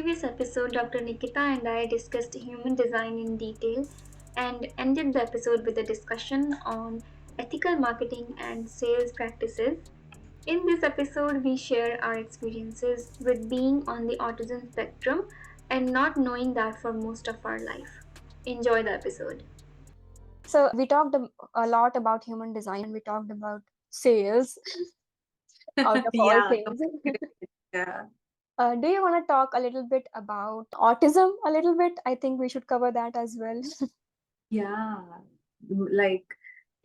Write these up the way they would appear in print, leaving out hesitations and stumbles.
previous episode, Dr. Nikita and I discussed human design in detail and ended the episode with a discussion on ethical marketing and sales practices. In this episode, we share our experiences with being on the autism spectrum and not knowing that for most of our life. Enjoy the episode. So we talked a lot about human design and we talked about sales out of all Yeah, things. yeah. Do you want to talk a little bit about autism a little bit? I think we should cover that as well. Yeah. Like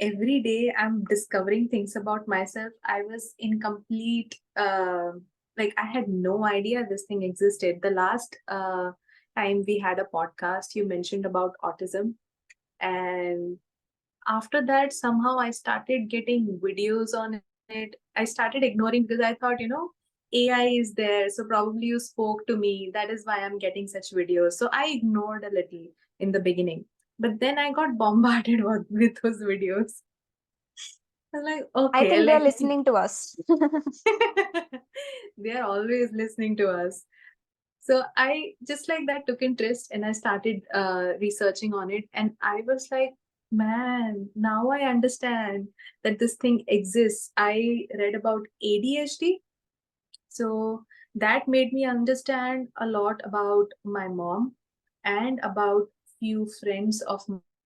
every day I'm discovering things about myself. I was in complete like I had no idea this thing existed. The last time we had a podcast, you mentioned about autism, and after that somehow I started getting videos on it. I started ignoring because I thought, AI is there, so probably you spoke to me. That is why I'm getting such videos. So I ignored a little in the beginning. But then I got bombarded with those videos. I was like, I okay, think they're let me. listening to us. They are always listening to us. So I just like that took interest and I started researching on it. And I was like, man, now I understand that this thing exists. I read about ADHD. So that made me understand a lot about my mom and about few friends of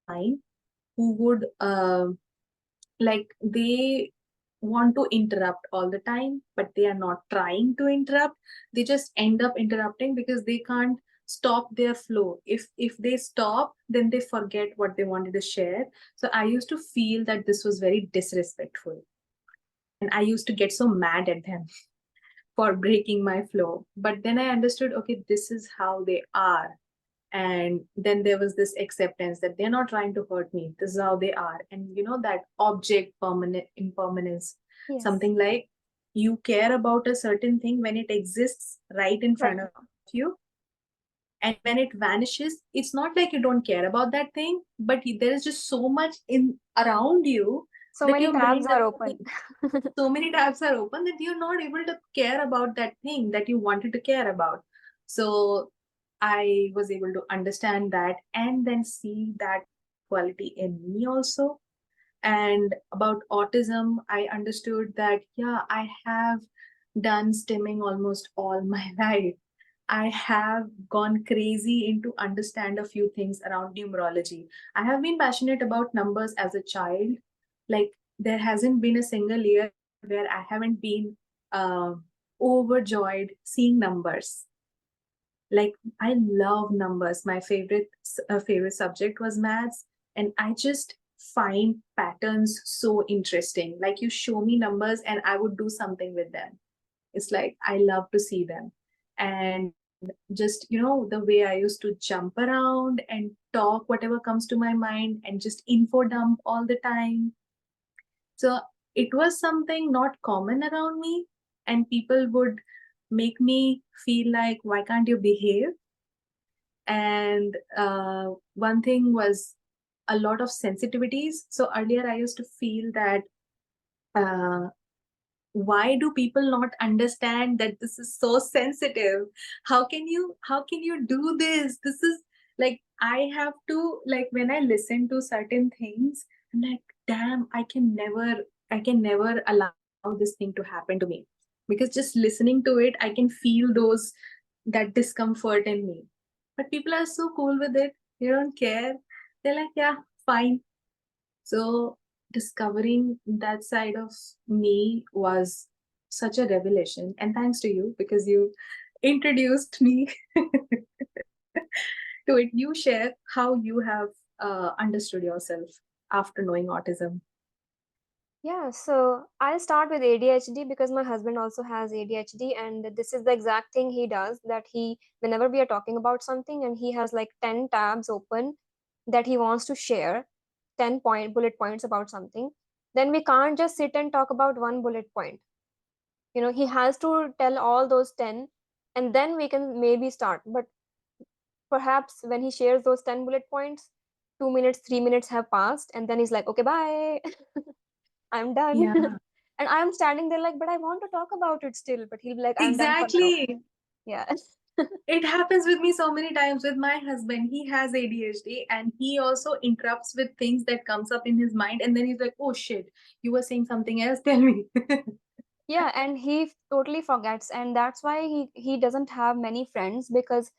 mine who would like they want to interrupt all the time, but they are not trying to interrupt. They just end up interrupting because they can't stop their flow. If they stop, then they forget what they wanted to share. So I used to feel that this was very disrespectful, and I used to get so mad at them for breaking my flow. But then I understood, okay, this is how they are. And then there was this acceptance that they're not trying to hurt me. This is how they are. And that object permanent impermanence, Yes, something like you care about a certain thing when it exists right in right front of now. you. And when it vanishes, it's not like you don't care about that thing, but there is just so much in around you So that many your brain tabs are doesn't, open. so many tabs are open that you're not able to care about that thing that you wanted to care about. So I was able to understand that and then see that quality in me also. And about autism, I understood that, yeah, I have done stimming almost all my life. I have gone crazy into understand a few things around numerology. I have been passionate about numbers as a child. Like there hasn't been a single year where I haven't been uh, overjoyed seeing numbers. Like I love numbers. My favorite subject was maths, and I just find patterns so interesting. Like you show me numbers, and I would do something with them. It's like I love to see them. And just the way I used to jump around and talk whatever comes to my mind and just info dump all the time. So it was something not common around me, and people would make me feel like, why can't you behave? And one thing was a lot of sensitivities. So earlier I used to feel that uh, why do people not understand that this is so sensitive? How can you do this? This is like, I have to, like, when I listen to certain things, I'm like, damn, I can never allow this thing to happen to me, because just listening to it, I can feel that discomfort in me. But people are so cool with it. They don't care. They're like, yeah, fine. So discovering that side of me was such a revelation. And thanks to you, because you introduced me to it. You share how you have understood yourself after knowing autism. Yeah, so I'll start with ADHD because my husband also has ADHD, and this is the exact thing he does, that whenever we are talking about something and he has like 10 tabs open that he wants to share, 10 bullet points about something, then we can't just sit and talk about one bullet point. He has to tell all those 10 and then we can maybe start. But perhaps when he shares those 10 bullet points, 2 minutes, 3 minutes have passed, and then he's like, okay, bye. I'm done. Yeah, And I'm standing there like, but I want to talk about it still. But he'll be like, I'm done for now. exactly. Yeah. It happens with me so many times with my husband. He has ADHD and he also interrupts with things that comes up in his mind, and then he's like, "Oh shit, you were saying something else. Tell me." Yeah, and he totally forgets, and that's why he doesn't have many friends, because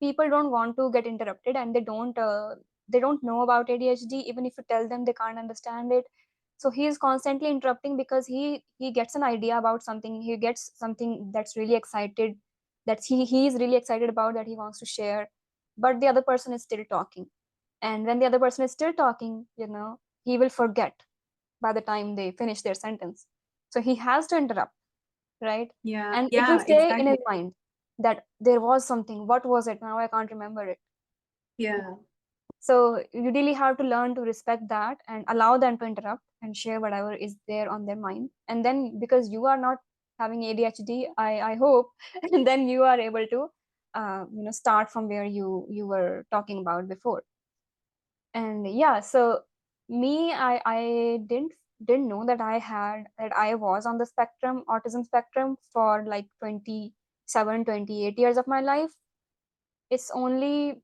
people don't want to get interrupted, and they don't know about ADHD. Even if you tell them, they can't understand it. So he is constantly interrupting because he gets an idea about something. He gets something that's really excited, that he is really excited about, that he wants to share, but the other person is still talking. And when the other person is still talking, he will forget by the time they finish their sentence. So he has to interrupt, right? Yeah, And it will yeah, stay in exactly. his mind that there was something. What was it? Now I can't remember it. Yeah, So you really have to learn to respect that and allow them to interrupt and share whatever is there on their mind. And then, because you are not having ADHD, I hope, and then you are able to start from where you were talking about before. And yeah, so me, I didn't know that I was on the spectrum, autism spectrum, for like 27, 28 years of my life. It's only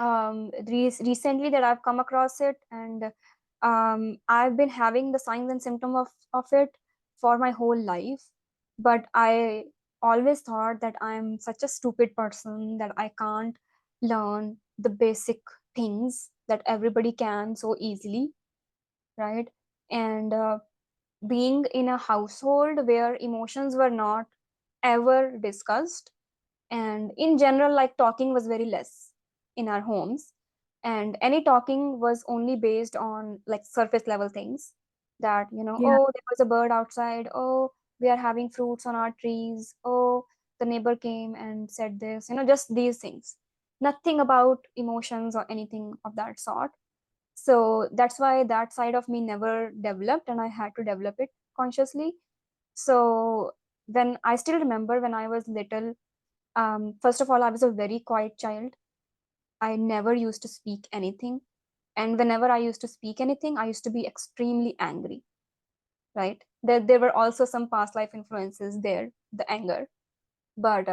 recently that I've come across it, and I've been having the signs and symptoms of it for my whole life. But I always thought that I'm such a stupid person that I can't learn the basic things that everybody can so easily, right? And being in a household where emotions were not ever discussed, and in general, like, talking was very less in our homes, and any talking was only based on like surface level things, that yeah, oh, there was a bird outside, oh, we are having fruits on our trees, oh, the neighbor came and said this, just these things. Nothing about emotions or anything of that sort. So that's why that side of me never developed, and I had to develop it consciously. So when I still remember when I was little, first of all, I was a very quiet child. I never used to speak anything. And whenever I used to speak anything, I used to be extremely angry, right? There were also some past life influences there, the anger. But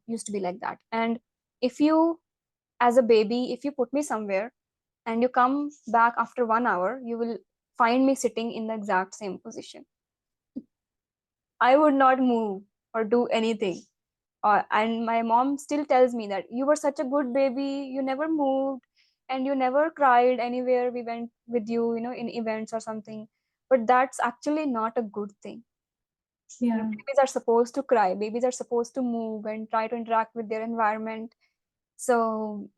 used to be like that. And if you, as a baby, if you put me somewhere and you come back after 1 hour, you will find me sitting in the exact same position. I would not move or do anything. And my mom still tells me that you were such a good baby, you never moved, and you never cried anywhere we went with you, in events or something. But that's actually not a good thing. yeah. Babies are supposed to cry, babies are supposed to move and try to interact with their environment. So,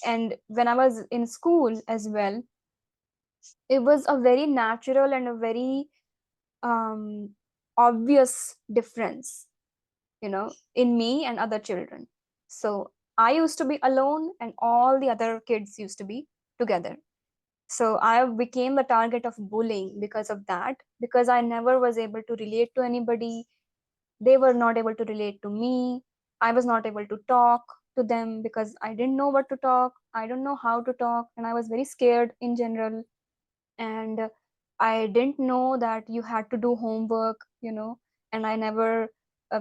and when I was in school as well, it was a very natural and a very um, obvious difference, in me and other children. So I used to be alone, and all the other kids used to be together. So I became the target of bullying because of that, because I never was able to relate to anybody. They were not able to relate to me. I was not able to talk to them because I didn't know what to talk. I don't know how to talk, and I was very scared in general. And I didn't know that you had to do homework, and I never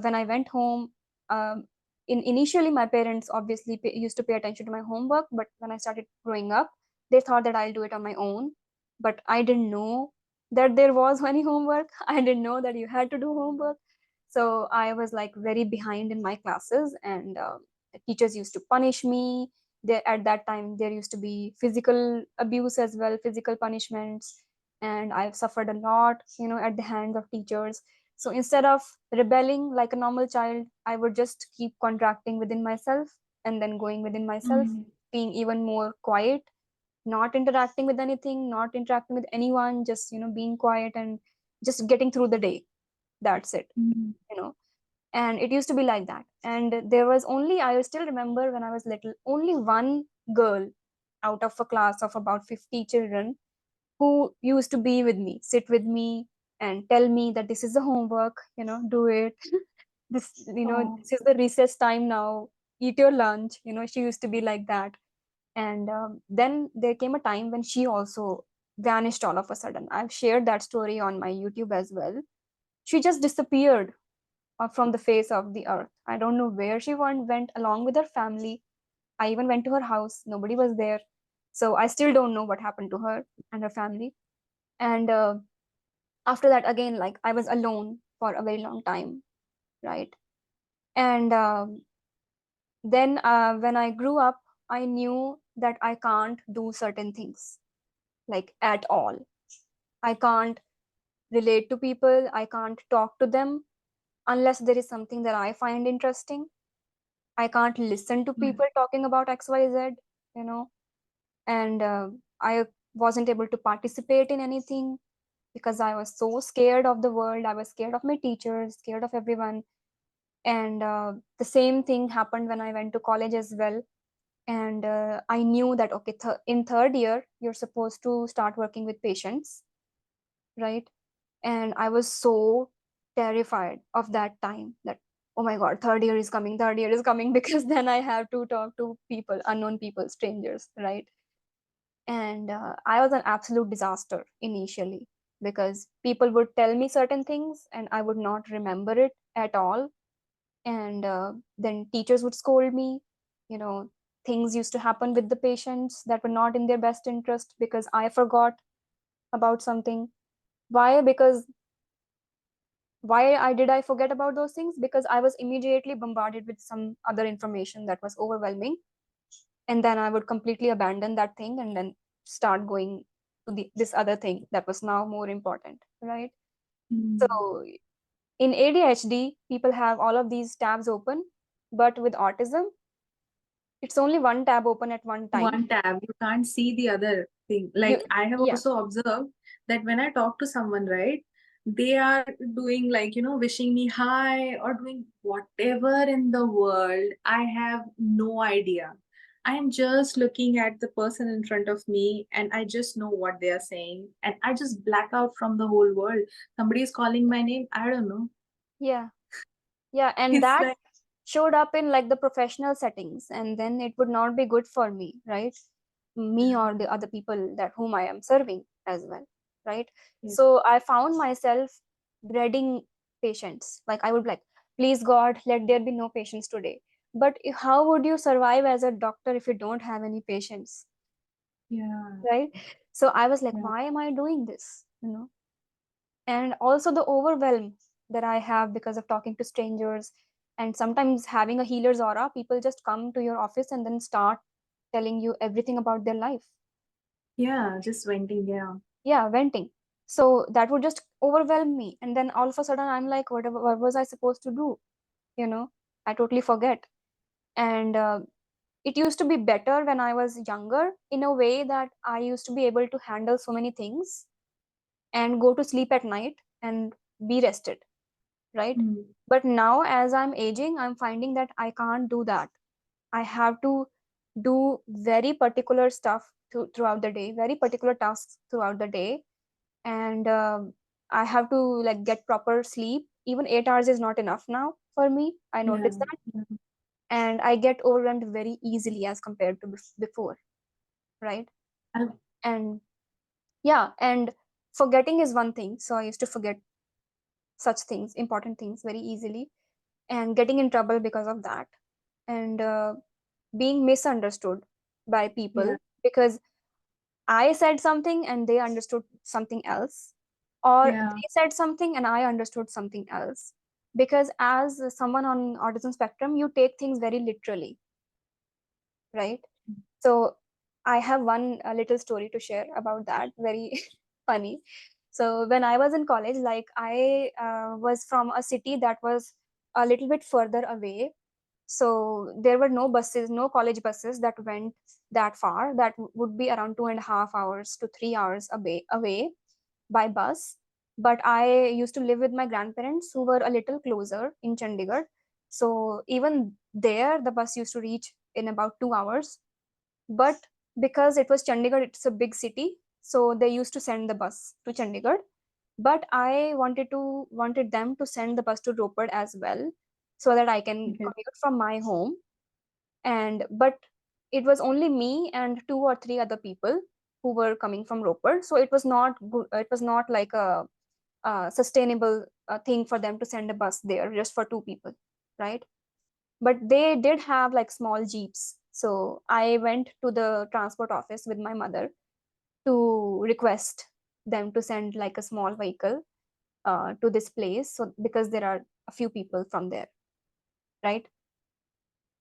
when I went home, um, initially my parents obviously used to pay attention to my homework, but when I started growing up, they thought that I'll do it on my own. But I didn't know that there was any homework. I didn't know that you had to do homework. So I was like very behind in my classes, and the teachers used to punish me. There, at that time, there used to be physical abuse as well, physical punishments, and I've suffered a lot, at the hands of teachers. So instead of rebelling like a normal child, I would just keep contracting within myself, and then going within myself, Mm, being even more quiet, not interacting with anything, not interacting with anyone, just being quiet and just getting through the day. That's it. mm. you know and it used to be like that. And there was only, I still remember when I was little, only one girl out of a class of about 50 children who used to be with me, sit with me, and tell me that this is the homework, do it. Oh, This is the recess time now, eat your lunch. She used to be like that. And then there came a time when she also vanished all of a sudden. I've shared that story on my YouTube as well. She just disappeared. from the face of the earth. I don't know where she went along with her family. I even went to her house. Nobody was there. So I still don't know what happened to her and her family. And after that, again, like I was alone for a very long time, right? And then when I grew up, I knew that I can't do certain things, like at all. I can't relate to people. I can't talk to them unless there is something that I find interesting. I can't listen to Yeah. people talking about XYZ, you know, and I wasn't able to participate in anything because I was so scared of the world. I was scared of my teachers, scared of everyone. And the same thing happened when I went to college as well. And I knew that, okay, in third year, you're supposed to start working with patients, right? And I was so terrified of that time that, oh my God, third year is coming, because then I have to talk to people, unknown people, strangers, right? And I was an absolute disaster initially, because people would tell me certain things and I would not remember it at all. And then teachers would scold me. You know, things used to happen with the patients that were not in their best interest because I forgot about something. Why? Because why I forget about those things? Because I was immediately bombarded with some other information that was overwhelming, and then I would completely abandon that thing and then start going to this other thing that was now more important, right? Mm. So in ADHD, people have all of these tabs open, but with autism, it's only one tab open at one time. One tab, you can't see the other thing. Like You, I have yeah, also observed that when I talk to someone, right, they are doing like, wishing me hi or doing whatever in the world. I have no idea. I am just looking at the person in front of me and I just know what they are saying and I just black out from the whole world. Somebody is calling my name, I don't know. yeah, yeah, and It's that like, showed up in like the professional settings, and then it would not be good for me, right? Me or the other people that whom I am serving as well, right? yeah, So I found myself dreading patients. Like I would be like, please God, let there be no patients today. But how would you survive as a doctor if you don't have any patients, yeah, right? So I was like, yeah, why am I doing this? You know, and also the overwhelm that I have because of talking to strangers, and sometimes having a healer's aura. People just come to your office and then start telling you everything about their life. yeah, just venting, yeah, Yeah, venting. So that would just overwhelm me, and then all of a sudden I'm like, what was I supposed to do? You know, I totally forget. And it used to be better when I was younger, in a way that I used to be able to handle so many things and go to sleep at night and be rested, right? mm, But now, as I'm aging, I'm finding that I can't do that. I have to do very particular stuff throughout the day, very particular tasks throughout the day. And I have to like get proper sleep. Even 8 hours is not enough now for me. I yeah, notice that. yeah. And I get overwhelmed very easily as compared to before, right? I- And yeah, and forgetting is one thing. So I used to forget such things, important things, very easily, and getting in trouble because of that. And being misunderstood by yeah, people because I said something and they understood something else, or yeah, they said something and I understood something else. Because as someone on autism spectrum, you take things very literally, right? So I have one little story to share about that, very funny. So when I was in college, like I was from a city that was a little bit further away. So there were no buses, no college buses that went that far. That would be around 2.5 hours to 3 hours away by bus. But I used to live with my grandparents who were a little closer in Chandigarh. So even there, the bus used to reach in about 2 hours. But because it was Chandigarh, it's a big city, so they used to send the bus to Chandigarh. But I wanted them to send the bus to Ropar as well, so that I can okay, commute from my home. And but it was only me and two or three other people who were coming from Ropar, so it was not good. It was not like a sustainable thing for them to send a bus there just for 2 people, right? But they did have like small jeeps. So I went to the transport office with my mother to request them to send like a small vehicle to this place, so because there are a few people from there, right?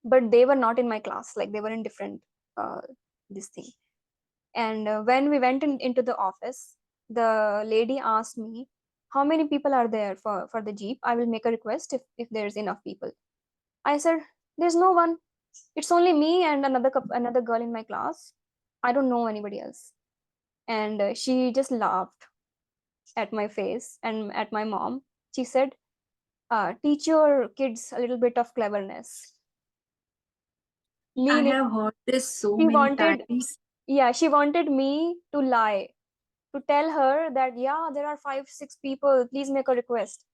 But they were not in my class, like they were in different uh, this thing. And when we went into the office, the lady asked me, how many people are there for the jeep? I will make a request if there's enough people. I said, there's no one. It's only me and another girl in my class. I don't know anybody else. And she just laughed at my face and at my mom. She said, teach your kids a little bit of cleverness. I Meaning, have heard this so she many wanted, times. yeah, she wanted me to lie, to tell her that, yeah, there are 5 6 people, please make a request.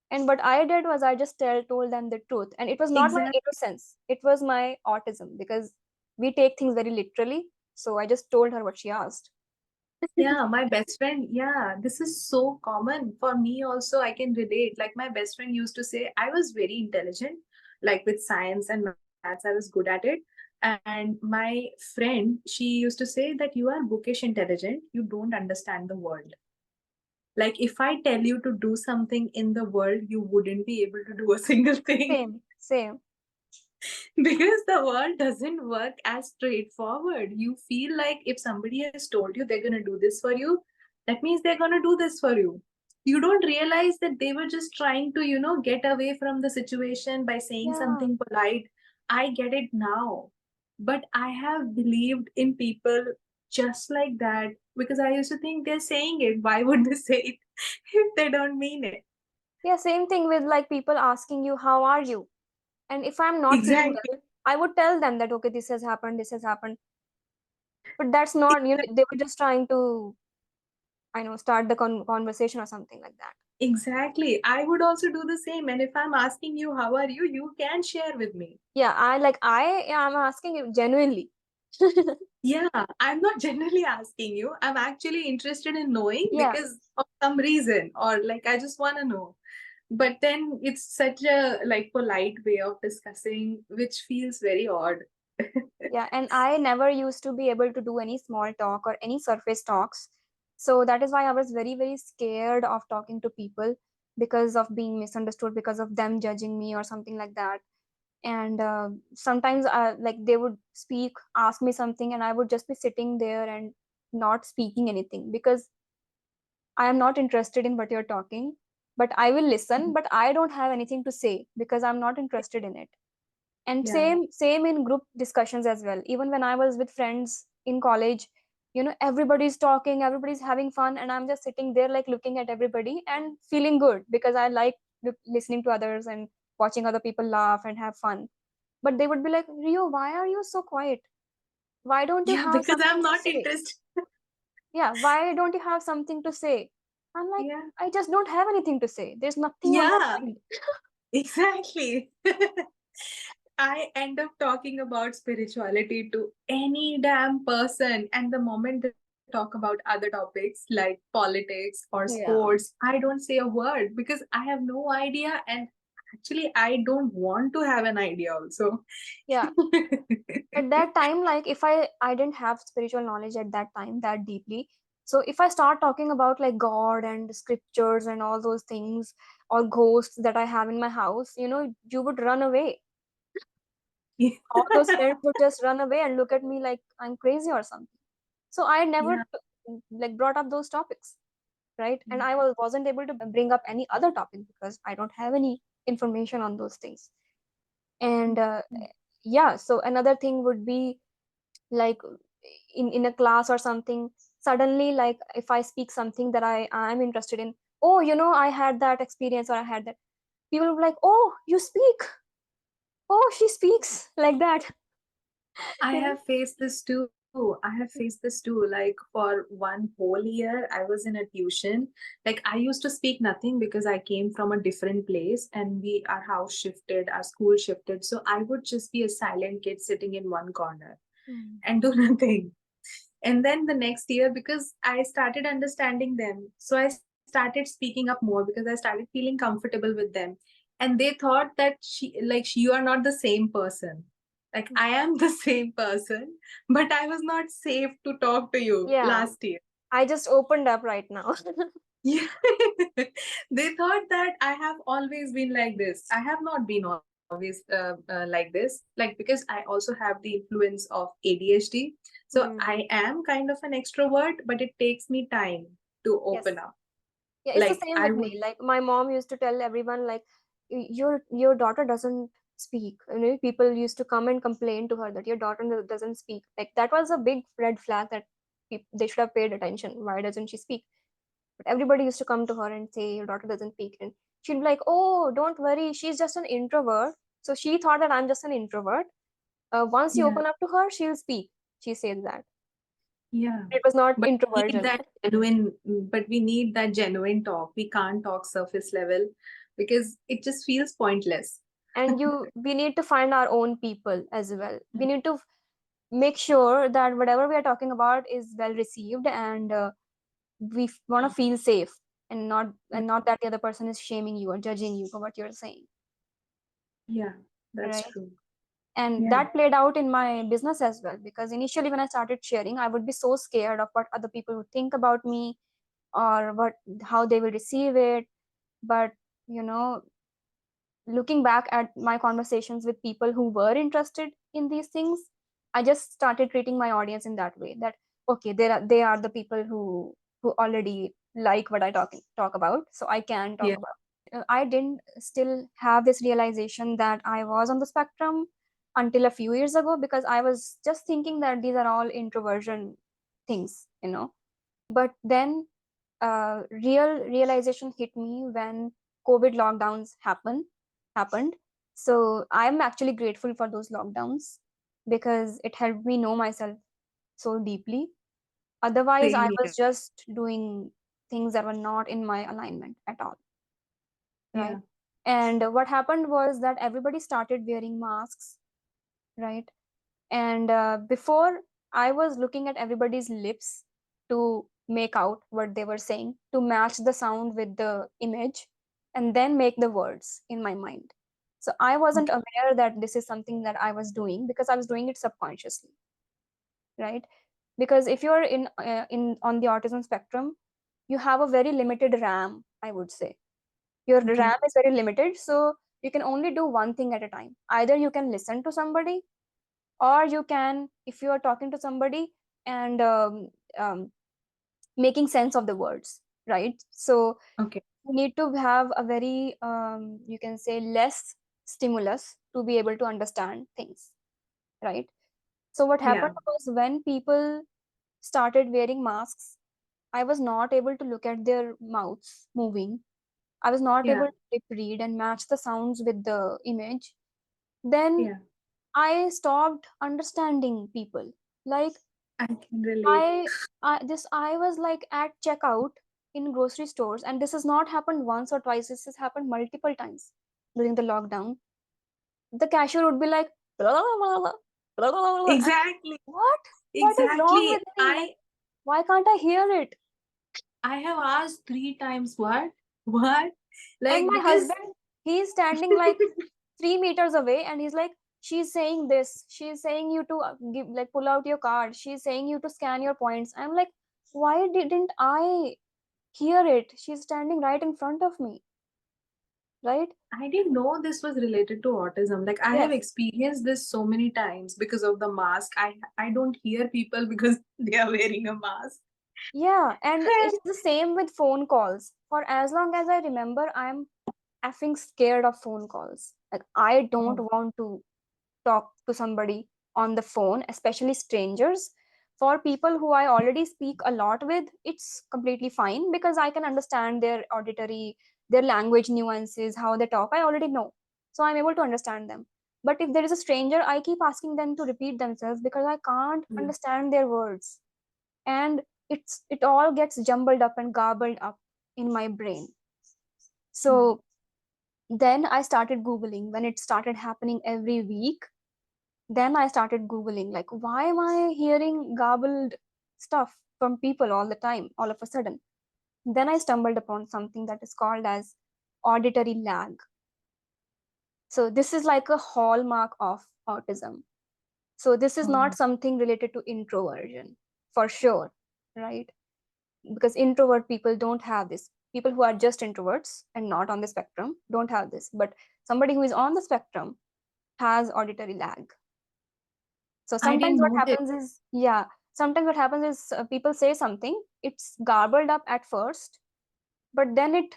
And what I did was I just told them the truth, and it was not my Exactly. innocence, it was my autism, because we take things very literally. So I just told her what she asked. Yeah, my best friend, yeah, this is so common for me also. I can relate. Like my best friend used to say, I was very intelligent, like with science and maths, I was good at it. And my friend, she used to say that you are bookish intelligent, you don't understand the world. Like if I tell you to do something in the world, you wouldn't be able to do a single thing. Same. Because the world doesn't work as straightforward. You feel like if somebody has told you they're going to do this for you, that means they're going to do this for you. You don't realize that they were just trying to, get away from the situation by saying Yeah. something polite. I get it now. But I have believed in people just like that because I used to think they're saying it. Why would they say it if they don't mean it? Yeah, same thing with like people asking you, how are you? And if I'm not feeling Exactly. well, I would tell them that, okay, this has happened. But that's not, they were just trying to, I know, start the conversation or something like that. Exactly. I would also do the same. And if I'm asking you, how are you, you can share with me. Yeah, I'm asking you genuinely. Yeah, I'm not generally asking you. I'm actually interested in knowing Yeah. because of some reason, or like I just want to know. But then it's such a like polite way of discussing, which feels very odd. Yeah, and I never used to be able to do any small talk or any surface talks. So that is why I was very, very scared of talking to people because of being misunderstood, because of them judging me or something like that. And sometimes like they would ask me something, and I would just be sitting there and not speaking anything because I am not interested in what you're talking, but I will listen, but I don't have anything to say because I'm not interested in it. And Yeah. same in group discussions as well. Even when I was with friends in college, everybody's talking, everybody's having fun, and I'm just sitting there like looking at everybody and feeling good because I like listening to others and watching other people laugh and have fun. But they would be like, Rio, why are you so quiet? Why don't you Yeah, have because I'm something to not say? interested. Yeah, why don't you have something to say? I'm like, Yeah. I just don't have anything to say. There's nothing on my Yeah, mind. exactly. I end up talking about spirituality to any damn person. And the moment they talk about other topics like politics or Yeah. sports, I don't say a word because I have no idea. And actually, I don't want to have an idea also. Yeah. At that time, like if I didn't have spiritual knowledge at that time that deeply. So if I start talking about like God and scriptures and all those things or ghosts that I have in my house, you would run away. All those friends would just run away and look at me like I'm crazy or something. So I never Yeah. like brought up those topics, right? And I wasn't able to bring up any other topic because I don't have any information on those things. And yeah, so another thing would be like in a class or something, suddenly like if I speak something that I'm interested in, oh, I had that experience or I had that, people will be like, oh, you speak, oh, she speaks like that. I you know have faced this too. I have faced this too. Like for one whole year, I was in a tuition. Like I used to speak nothing because I came from a different place and our house shifted, our school shifted. So I would just be a silent kid sitting in one corner Mm. and do nothing. And then the next year, because I started understanding them, so I started started speaking up more because I started feeling comfortable with them. And they thought that you are not the same person. Like I am the same person, but I was not safe to talk to you Yeah, last year. I just opened up right now. Yeah. They thought that I have always been like this. I have not been always like this. Like, because I also have the influence of ADHD. So I Hmm. am kind of an extrovert, but it takes me time to Yes. open up. Yeah, it's the Like, same I with would, me. Like my mom used to tell everyone, like, Your daughter doesn't speak." People used to come and complain to her that your daughter doesn't speak. Like that was a big red flag that they should have paid attention. Why doesn't she speak? But everybody used to come to her and say your daughter doesn't speak, and she'd be like, "Oh, don't worry, she's just an introvert." So she thought that I'm just an introvert. Once you yeah, open up to her, she'll speak. She says that yeah. it was not But we need introversion. that genuine, but we need that genuine talk. We can't talk surface level because it just feels pointless. And we need to find our own people as well. We need to make sure that whatever we are talking about is well received, and we want to feel safe, and not that the other person is shaming you or judging you for what you're saying, Yeah, that's right? true. And Yeah, that played out in my business as well, because initially when I started sharing, I would be so scared of what other people would think about me, or what how they will receive it. But you know looking back at my conversations with people who were interested in these things, I just started treating my audience in that way, that okay, they are the people who already like what I talk about, so I can talk yeah, about. I didn't still have this realization that I was on the spectrum until a few years ago, because I was just thinking that these are all introversion things. But then real realization hit me when COVID lockdowns happened. So I'm actually grateful for those lockdowns, because it helped me know myself so deeply. Otherwise, I same here. was just doing things that were not in my alignment at all, right? Yeah, And what happened was that everybody started wearing masks, right? And before, I was looking at everybody's lips to make out what they were saying, to match the sound with the image, and then make the words in my mind. So I wasn't okay, aware that this is something that I was doing, because I was doing it subconsciously, right? Because if you're in on the autism spectrum, you have a very limited RAM, I would say. Your okay, RAM is very limited, so you can only do one thing at a time. Either you can listen to somebody, or you can, if you are talking to somebody, and um, making sense of the words, right? So okay. you need to have a very you can say less stimulus to be able to understand things, right? So what Yeah, happened was, when people started wearing masks, I was not able to look at their mouths moving. I was not yeah, able to lip read and match the sounds with the image. Then yeah. I stopped understanding people. Like I can relate. I was like at checkout in grocery stores, and this has not happened once or twice. This has happened multiple times during the lockdown. The cashier would be like, "Blah, blah, blah, blah, blah, blah, blah," and Exactly, what? What is wrong exactly. with me? Like, why can't I hear it? I have asked three times what? What? And Like my because husband, he's standing like 3 meters away, and he's like, "She's saying this. She's saying you to give, like, pull out your card. She's saying you to scan your points." I'm like, why didn't I hear it? She's standing right in front of me, right? I didn't know this was related to autism. Like I have Yes. experienced this so many times because of the mask. I don't hear people because they are wearing a mask. Yeah, and it's the same with phone calls. For as long as I remember, I'm effing scared of phone calls. Like, I don't Oh, want to talk to somebody on the phone, especially strangers. For people who I already speak a lot with, it's completely fine, because I can understand their auditory, their language nuances, how they talk. I already know. So I'm able to understand them. But if there is a stranger, I keep asking them to repeat themselves, because I can't yeah, understand their words. And it all gets jumbled up and garbled up in my brain. yeah, So then I started Googling when it started happening every week. Then I started Googling, like, why am I hearing garbled stuff from people all the time, all of a sudden? Then I stumbled upon something that is called as auditory lag. So this is like a hallmark of autism. So this is not Oh, something related to introversion for sure, right? Because introvert people don't have this. People who are just introverts and not on the spectrum don't have this. But somebody who is on the spectrum has auditory lag. So I sometimes didn't what know this. happens is, yeah, sometimes what happens is people say something, it's garbled up at first, but then it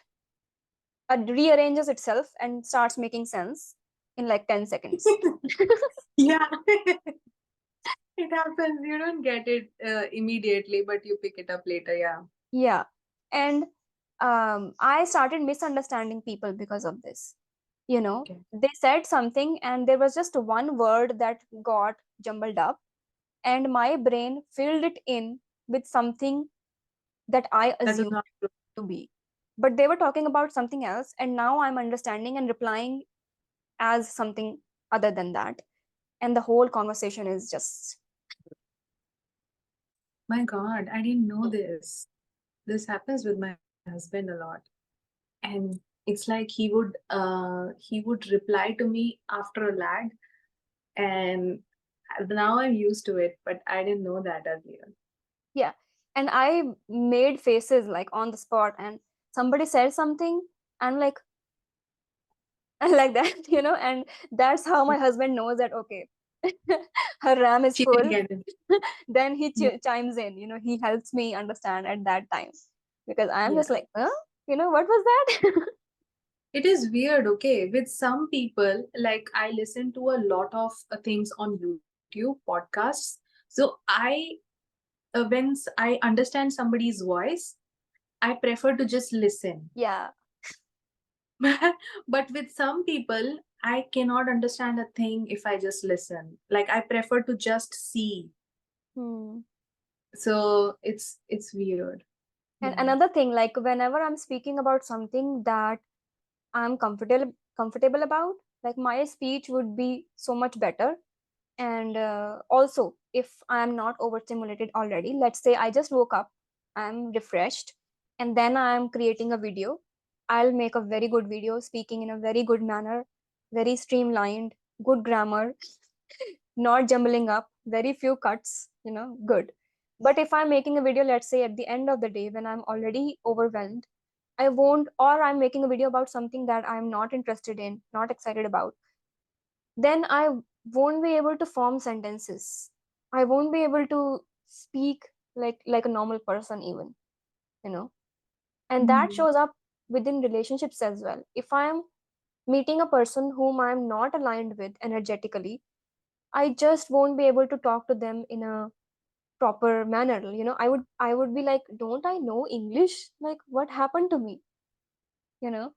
rearranges itself and starts making sense in like 10 seconds. Yeah. It happens. You don't get it immediately, but you pick it up later. Yeah. Yeah. And I started misunderstanding people because of this. You know, Okay. they said something and there was just one word that got jumbled up, and my brain filled it in with something that I That was assumed not true. to be. But they were talking about something else, and now I'm understanding and replying as something other than that. And the whole conversation is just, My God, I didn't know this. This happens with my husband a lot. And it's like he would reply to me after a lag, and now I'm used to it, but I didn't know that earlier. yeah. And I made faces like on the spot, and somebody said something, and like, and like that, and that's how my husband knows that, okay, her RAM is She didn't full. get it. Then he Yeah. chimes in, he helps me understand at that time, because I'm Yeah. just like, huh? What was that? It is weird, okay? With some people, like I listen to a lot of things on YouTube, podcasts. So I understand somebody's voice, I prefer to just listen. Yeah. But with some people, I cannot understand a thing if I just listen. Like I prefer to just see. Hmm. So it's weird. And Yeah. another thing, like whenever I'm speaking about something that I'm comfortable about, like my speech would be so much better. And also, if I'm not overstimulated already, let's say I just woke up, I'm refreshed, and then I'm creating a video, I'll make a very good video speaking in a very good manner, very streamlined, good grammar, not jumbling up, very few cuts, good. But if I'm making a video, let's say at the end of the day when I'm already overwhelmed, I won't, or I'm making a video about something that I'm not interested in, not excited about, then I won't be able to form sentences. I won't be able to speak like a normal person even, you know. And that Mm. shows up within relationships as well. If I'm meeting a person whom I'm not aligned with energetically, I just won't be able to talk to them in a proper manner. I would be like, don't I know English? Like what happened to me? You know?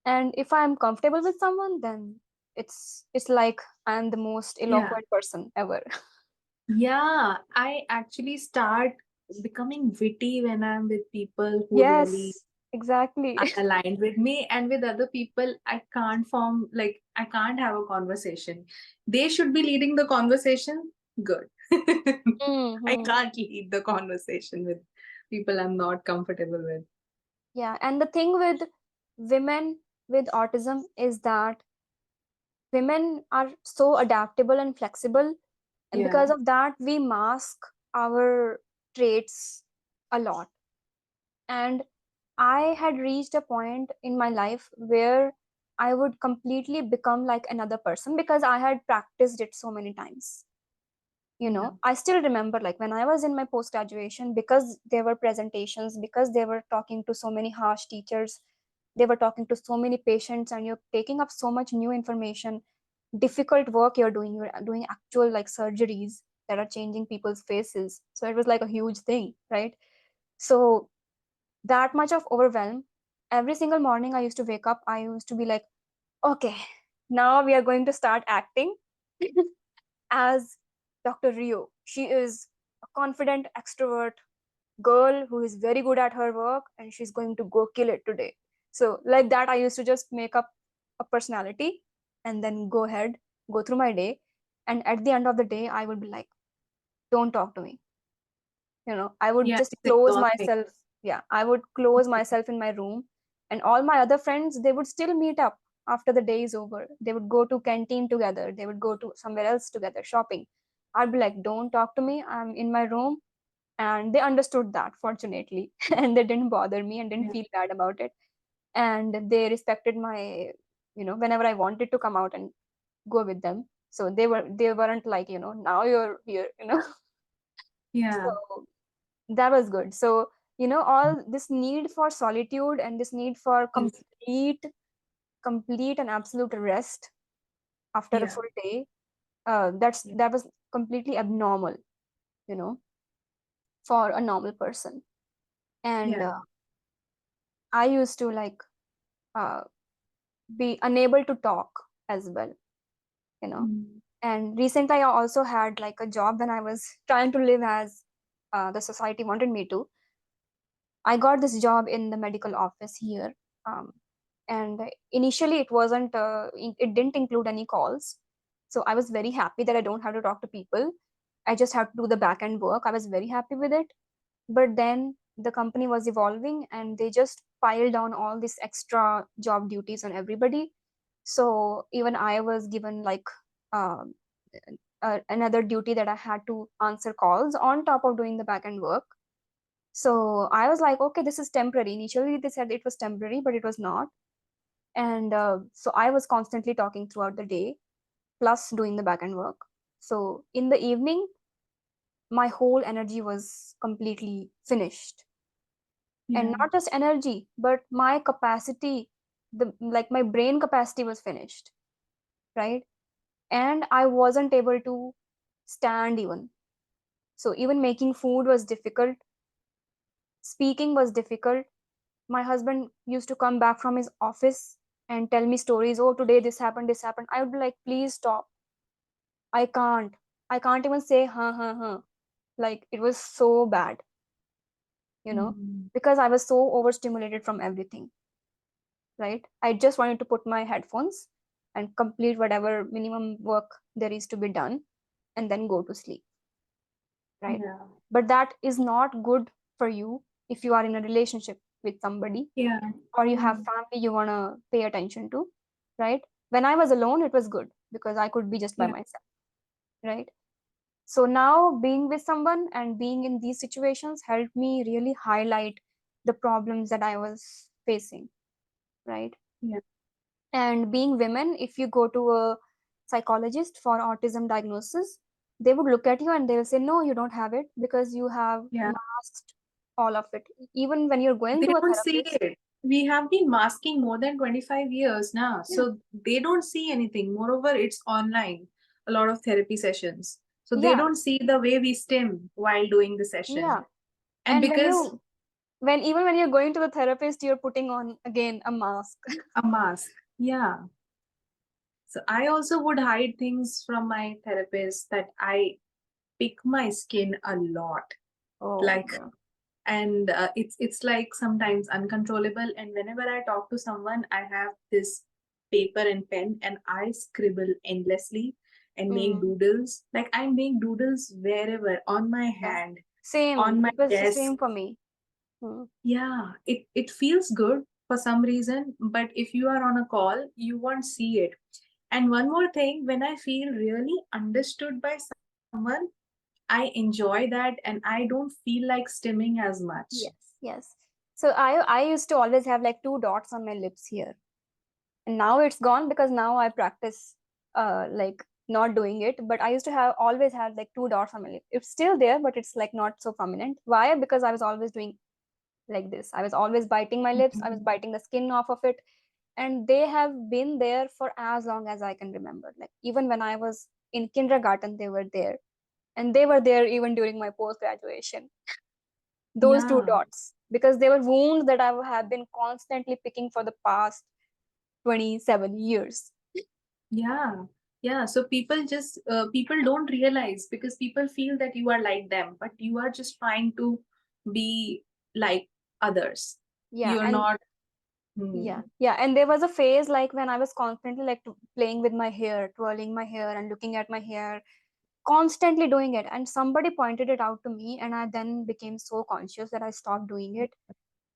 And if I'm comfortable with someone, then it's like I'm the most Yeah. eloquent person ever. Yeah. I actually start becoming witty when I'm with people who really Yes, exactly. are aligned with me, and with other people I can't form, like I can't have a conversation. They should be leading the conversation. Good. I Hmm. can't lead the conversation with people I'm not comfortable with. Yeah, and the thing with women with autism is that women are so adaptable and flexible, and Yeah. because of that we mask our traits a lot. And I had reached a point in my life where I would completely become like another person because I had practiced it so many times. Yeah. I still remember, like when I was in my post graduation, because there were presentations, because they were talking to so many harsh teachers, they were talking to so many patients, and you're taking up so much new information, difficult work you're doing actual like surgeries that are changing people's faces. So it was like a huge thing, right? So that much of overwhelm. Every single morning I used to wake up, I used to be like, okay, now we are going to start acting as Dr. Rio. She is a confident extrovert girl who is very good at her work, and she's going to go kill it today. So like that I used to just make up a personality and then go ahead, go through my day, and at the end of the day I would be like, don't talk to me. I would Yeah, just it's close exhausting. myself. Yeah, I would close myself in my room, and all my other friends, they would still meet up after the day is over. They would go to canteen together. They would go to somewhere else together shopping. I'd be like, don't talk to me. I'm in my room. And they understood that, fortunately, and they didn't bother me and didn't Yeah. feel bad about it. And they respected my, whenever I wanted to come out and go with them. So they weren't like, now you're here, Yeah. So that was good. So, all this need for solitude and this need for Yes. complete and absolute rest after a Yeah. full day, Yeah. that was completely abnormal, you know, for a normal person. And Yeah. I used to like uh, be unable to talk as well, you know. Mm. And recently, I also had like a job when I was trying to live as the society wanted me to. I got this job in the medical office here. Um, and initially, it didn't include any calls. So I was very happy that I don't have to talk to people. I just have to do the back end work. I was very happy with it. But then the company was evolving and they just piled on all these extra job duties on everybody. So even I was given like um, another duty that I had to answer calls on top of doing the back end work. So I was like, okay, this is temporary. Initially, they said it was temporary, but it was not. And so I was constantly talking throughout the day, plus doing the back end work. So in the evening, my whole energy was completely finished. And Yeah. not just energy, but my capacity, my brain capacity was finished, right? And I wasn't able to stand even. So even making food was difficult, speaking was difficult. My husband used to come back from his office and tell me stories. Oh, today this happened. I would be like, please stop. I can't. I can't even say, huh, huh. Like, it was so bad, you know, Mm. because I was so overstimulated from everything, right? I just wanted to put my headphones and complete whatever minimum work there is to be done and then go to sleep, right? Yeah. But that is not good for you if you are in a relationship with somebody Yeah. or you have Mm. family you want to pay attention to, right? When I was alone, it was good because I could be just by Yeah. myself, right? So now being with someone and being in these situations helped me really highlight the problems that I was facing, right? Yeah. And being women, if you go to a psychologist for autism diagnosis, they would look at you and they will say, no, you don't have it because you have Yeah. masked all of it. Even when you're going They to a don't see therapist, it. We have been masking more than 25 years now. yeah, So they don't see anything. Moreover, it's online, a lot of therapy sessions. So they yeah, don't see the way we stim while doing the session. yeah. And And because even when you're going to the therapist, you're putting on again a mask. a mask. Yeah. So I also would hide things from my therapist that I pick my skin a lot. Oh, Like, yeah. and it's like sometimes uncontrollable. And whenever I talk to someone, I have this paper and pen and I scribble endlessly and make Mm, doodles. Like I make doodles wherever, on my yeah. hand, on Same. my It was the desk. same for me. Mm, Yeah, it feels good for some reason, but if you are on a call, you won't see it. And one more thing, when I feel really understood by someone, I enjoy that and I don't feel like stimming as much. yes, yes. So I used to always have like two dots on my lips here. And now it's gone because now I practice like not doing it. But I used to have always had like two dots on my lip. It's still there, but it's like not so prominent. Why? Because I was always doing like this. I was always biting my lips. I was Mhm. biting the skin off of it. And they have been there for as long as I can remember. Like even when I was in kindergarten, they were there. And they were there even during my post graduation. Those two Yeah, dots. Because they were wounds that I have been constantly picking for the past 27 years. yeah, yeah. So people don't realize because people feel that you are like them, but you are just trying to be like others. Yeah, You're and not. Hmm. yeah, and there was a phase like when I was constantly like playing with my hair, twirling my hair and looking at my hair, constantly doing it, and somebody pointed it out to me, and I then became so conscious that I stopped doing it.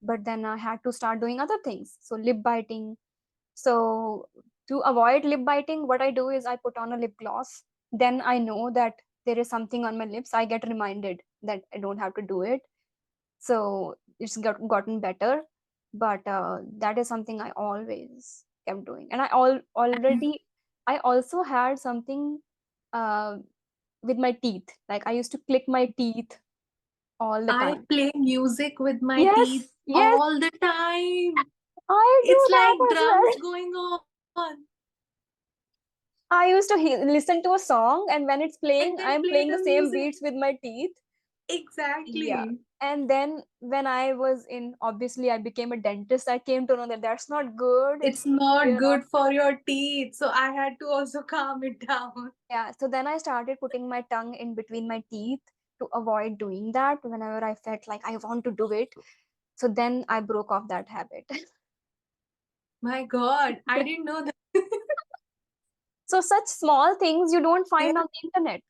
But then I had to start doing other things, so lip biting. So to avoid lip biting, what I do is I put on a lip gloss. Then I know that there is something on my lips. I get reminded that I don't have to do it. So it's gotten better. But that is something I always kept doing. And already I also had something uh, with my teeth. Like I used to click my teeth all the I time. play music with my teeth Yes, yes, all the time. I do It's that like as well. drums going on. I used to listen to a song, and when it's And playing, then I'm play playing the the same music. beats with my teeth. Yeah. Exactly. And then when I was in, obviously, I became a dentist, I came to know that that's not good. It's, It's not you know, good for your teeth. So I had to also calm it down. yeah. So then I started putting my tongue in between my teeth to avoid doing that whenever I felt like I want to do it. So then I broke off that habit. My God, I didn't know that. So such small things you don't Yeah. find on the internet,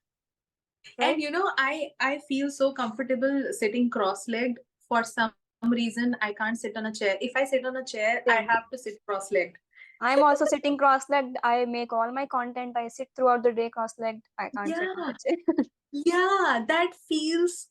right? And I feel so comfortable sitting cross-legged. For some reason, I can't sit on a chair. If I sit on a chair, I have Same. to sit cross-legged. I'm also sitting cross-legged. I make all my content. I sit throughout the day cross-legged. I can't sit on Yeah, the chair. yeah, that feels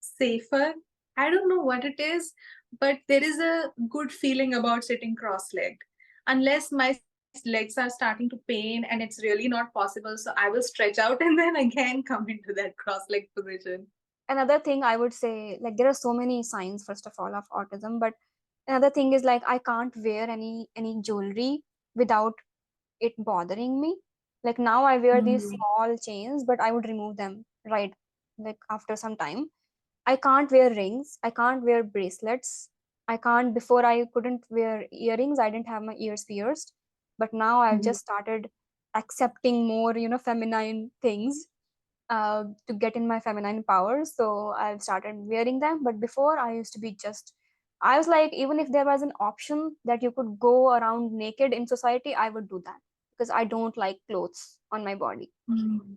safer. I don't know what it is, but there is a good feeling about sitting cross-legged. Unless my legs are starting to pain and it's really not possible, so I will stretch out and then again come into that cross-legged position. Another thing I would say, like there are so many signs, first of all, of autism, but another thing is like I can't wear any jewelry without it bothering me. Like now I wear these Mm. small chains, but I would remove them right like after some time. I can't wear rings. I can't wear bracelets. I can't, before I couldn't wear earrings. I didn't have my ears pierced. But now I've Mhm. just started accepting more, feminine things to get in my feminine powers. So I've started wearing them. But before I used to be just, I was like, even if there was an option that you could go around naked in society, I would do that because I don't like clothes on my body, Mm.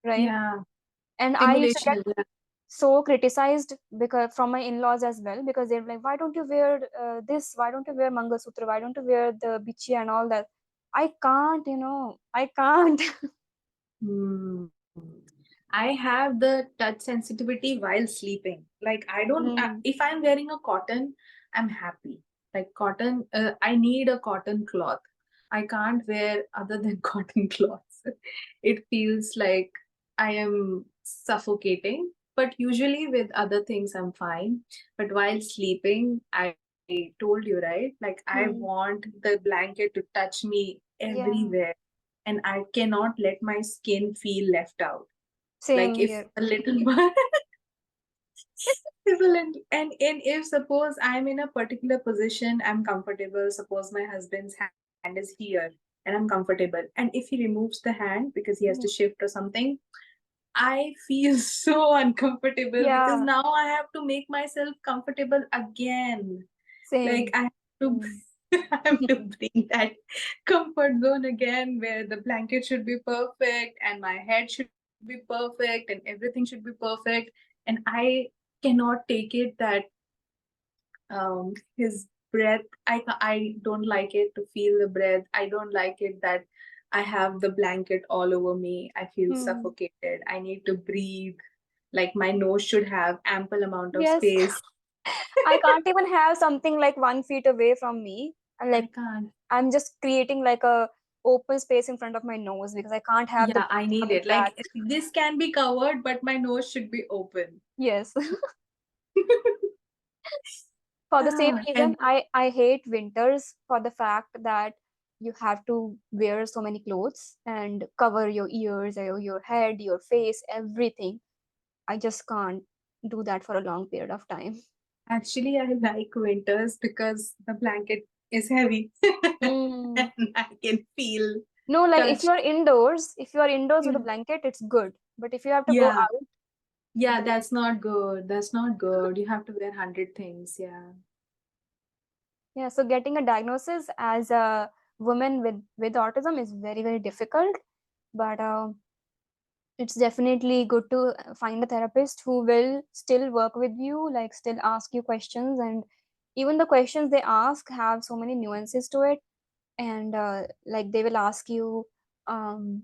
right? Yeah, And I used to get simulation. Yeah. so criticized because from my in-laws as well, because they're like, why don't you wear this, why don't you wear mangalsutra, why don't you wear the bichi and all that. I can't, I can't. Hmm. I have the touch sensitivity while sleeping. Like I don't. Mm, If I'm wearing a cotton, I'm happy. Like cotton, I need a cotton cloth. I can't wear other than cotton cloths. It feels like I am suffocating. But usually with other things, I'm fine. But while sleeping, I told you, right? Like I mm, want the blanket to touch me yeah, everywhere, and I cannot let my skin feel left out. same Like if here. a little if a little, and if suppose I'm in a particular position, I'm comfortable. Suppose my husband's hand is here and I'm comfortable, and if he removes the hand because he has to Mm, shift or something, I feel so uncomfortable because yeah, now I have to make myself comfortable again. Like same. I have to Mm. I have to bring that comfort zone again where the blanket should be perfect and my head should be perfect and everything should be perfect. And I cannot take it that his breath, I don't like it to feel the breath. I don't like it that I have the blanket all over me. I feel Mm. suffocated. I need to breathe. Like my nose should have ample amount of Yes, space. I can't even have something like 1 feet away from me. And I like can't. I'm just creating like a open space in front of my nose because I can't have the Yeah, I breeze need coming it. back. Like this can be covered, but my nose should be open. Yes. For the same And reason, I hate winters for the fact that you have to wear so many clothes and cover your ears, your head, your face, everything. I just can't do that for a long period of time. actually, I like winters because the blanket is heavy Mm. and I can feel No, like touch. if you are indoors with a Yeah. blanket, it's good. But if you have to go Yeah. out, Yeah, then that's not good. That's not good. You have to wear 100 things. Yeah. yeah. So getting a diagnosis as a woman with autism is very difficult. But it's definitely good to find a therapist who will still work with you, like still ask you questions, and even the questions they ask have so many nuances to it. And like they will ask you, um,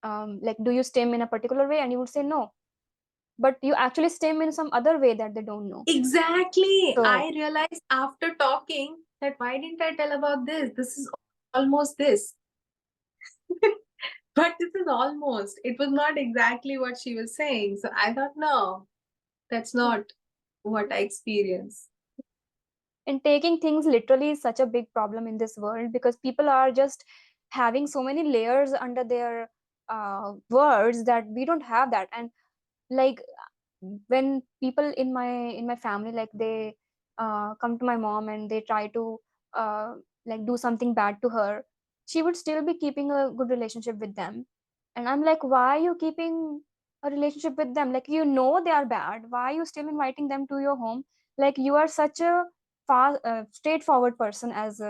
like, do you stim in a particular way? And you would say no, but you actually stim in some other way that they don't know. Exactly. So I realized after talking that why didn't I tell about this? This is almost this. But this is almost. It was not exactly what she was saying. So I thought, no, that's not what I experienced. and taking things literally is such a big problem in this world, because people are just having so many layers under their words that we don't have that. And like when people in my family, like they come to my mom and they try to uh, like do something bad to her, she would still be keeping a good relationship with them. And I'm like, why are you keeping a relationship with them? Like, you know they are bad, why are you still inviting them to your home? Like, you are such a straightforward person as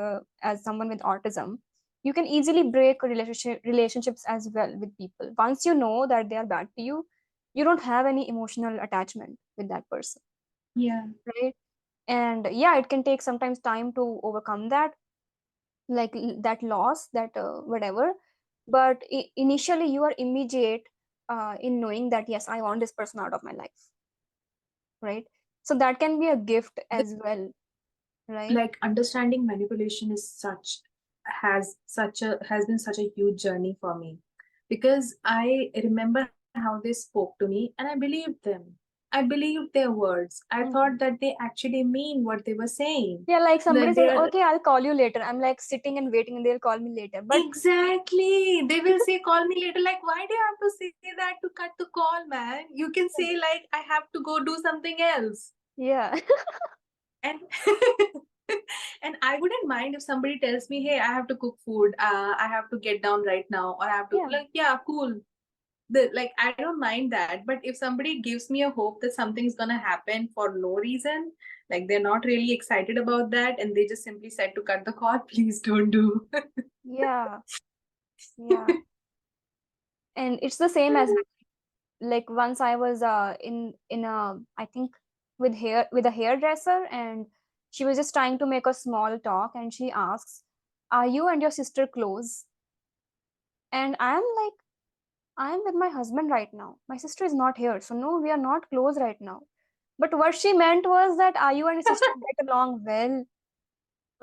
someone with autism. You can easily break relationships as well with people. Once you know that they are bad to you, you don't have any emotional attachment with that person, Yeah. right? And yeah, it can take sometimes time to overcome that, like that loss, that whatever. But initially you are immediate in knowing that yes, I want this person out of my life, right? So that can be a gift as well, right? Like understanding manipulation is such has been such a huge journey for me, because I remember how they spoke to me and I believed them. I believed their words. I thought Mhm. that they actually mean what they were saying, Yeah, like that somebody they says, are. okay, I'll call you later. I'm like sitting and waiting and they'll call me later. But Exactly. They will say, call me later. Like, why do you have to say that to cut the call, man? You can say, like, I have to go do something else. yeah. And and I wouldn't mind if somebody tells me, hey, I have to cook food, I have to get down right now, or I have to, Yeah. like, yeah, cool. Like, I don't mind that. But if somebody gives me a hope that something's gonna happen for no reason, like they're not really excited about that, and they just simply said to cut the call, please don't do. Yeah. Yeah. And it's the same as, like, once I was in a, I think, with a hairdresser, and she was just trying to make a small talk, and she asks, are you and your sister close? And I'm like, I'm with my husband right now, my sister is not here, so no, we are not close right now. But what she meant was that, are you and your sister get along well?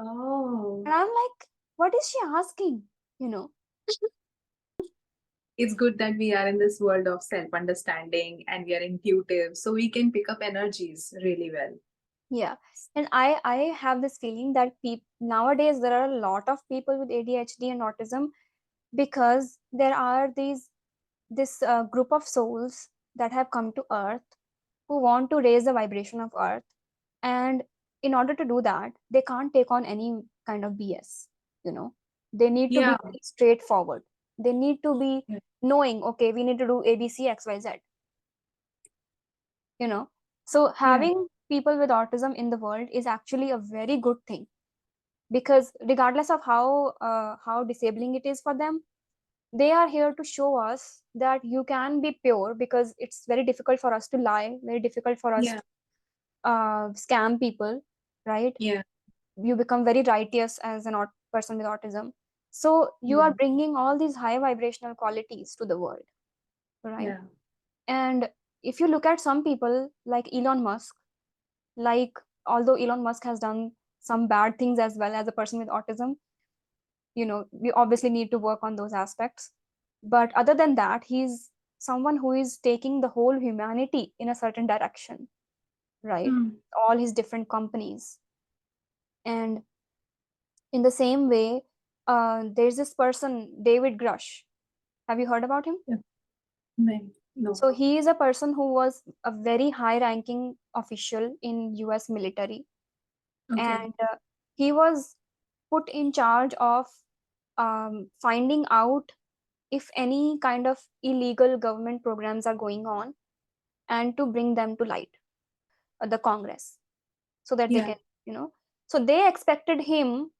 Oh, And I'm like, what is she asking, you know? it's good that we are in this world of self understanding and we are intuitive, so we can pick up energies really well. Yeah. And I have this feeling that nowadays there are a lot of people with ADHD and autism, because there are this group of souls that have come to earth, who want to raise the vibration of earth. And in order to do that, they can't take on any kind of BS, you know. They need to be Yeah. very straightforward. They need to be Yeah. knowing, okay, we need to do ABC XYZ, you know. So Yeah. having people with autism in the world is actually a very good thing, because regardless of how disabling it is for them, they are here to show us that you can be pure, because it's very difficult for us to lie, very difficult for us Yeah. to scam people, right? Yeah. You become very righteous as an person with autism. So you Yeah. are bringing all these high vibrational qualities to the world, right? Yeah. And if you look at some people like Elon Musk, like, although Elon Musk has done some bad things as well as a person with autism, we obviously need to work on those aspects. But other than that, he's someone who is taking the whole humanity in a certain direction, right? Mm. All his different companies. And in the same way, there's this person, David Grush. Have you heard about him? Yeah. No. No. So he is a person who was a very high ranking official in US military. Okay. And he was put in charge of finding out if any kind of illegal government programs are going on, and to bring them to light, the Congress, so that they Yeah. can, so they expected him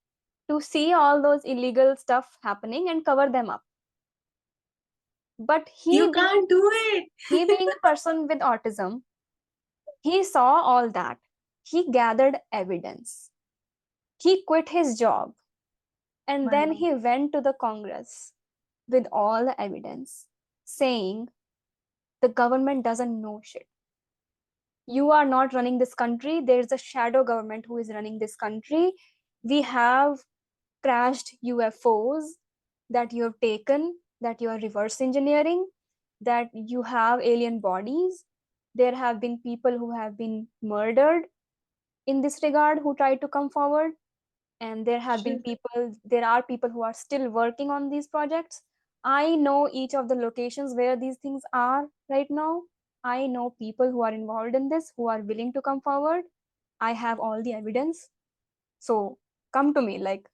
to see all those illegal stuff happening and cover them up. But You can't do it. he being a person with autism, he saw all that. He gathered evidence. He quit his job and then Wow. he went to the Congress with all the evidence saying the government doesn't know shit. You are not running this country. There's a shadow government who is running this country. We have crashed UFOs that you have taken, that you are reverse engineering, that you have alien bodies. There have been people who have been murdered in this regard who tried to come forward. And Shit. there are people who are still working on these projects. I know each of the locations where these things are right now. I know people who are involved in this, who are willing to come forward. I have all the evidence. So come to me, like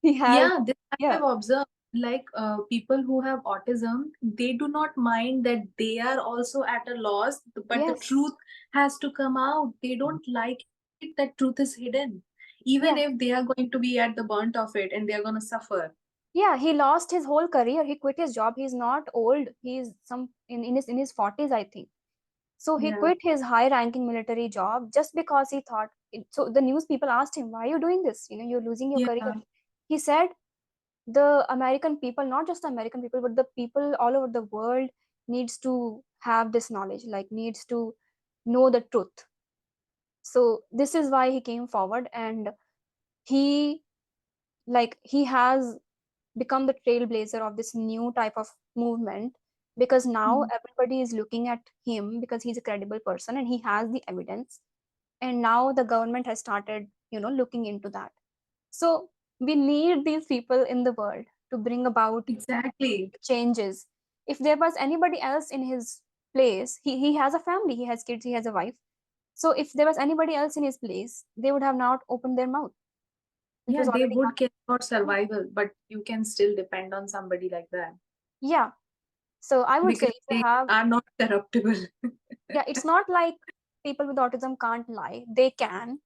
he has. Yeah, this I Yeah. have observed. Like people who have autism, they do not mind that they are also at a loss, but the Yes. truth has to come out. They don't like it that truth is hidden, even if Yeah. they are going to be at the burnt of it and they are going to suffer. Yeah, he lost his whole career. He quit his job. He's not old. He's some in his 40s, I think. So he Yeah, quit his high ranking military job just because he thought so the news people asked him, why are you doing this? You're losing your career. yeah, He said the American people, not just the American people, but the people all over the world needs to have this knowledge, like needs to know the truth. So this is why he came forward, and he he has become the trailblazer of this new type of movement, because now mm, everybody is looking at him because he's a credible person and he has the evidence. And now the government has started looking into that. So we need these people in the world to bring about exactly. changes. If there was anybody else in his place, he has a family, he has kids, he has a wife. So if there was anybody else in his place, they would have not opened their mouth. It Yeah, was they already would care about happening. survival, but you can still depend on somebody like that Yeah. So I would say because if you they have, are not corruptible. yeah, it's not like people with autism can't lie. They can,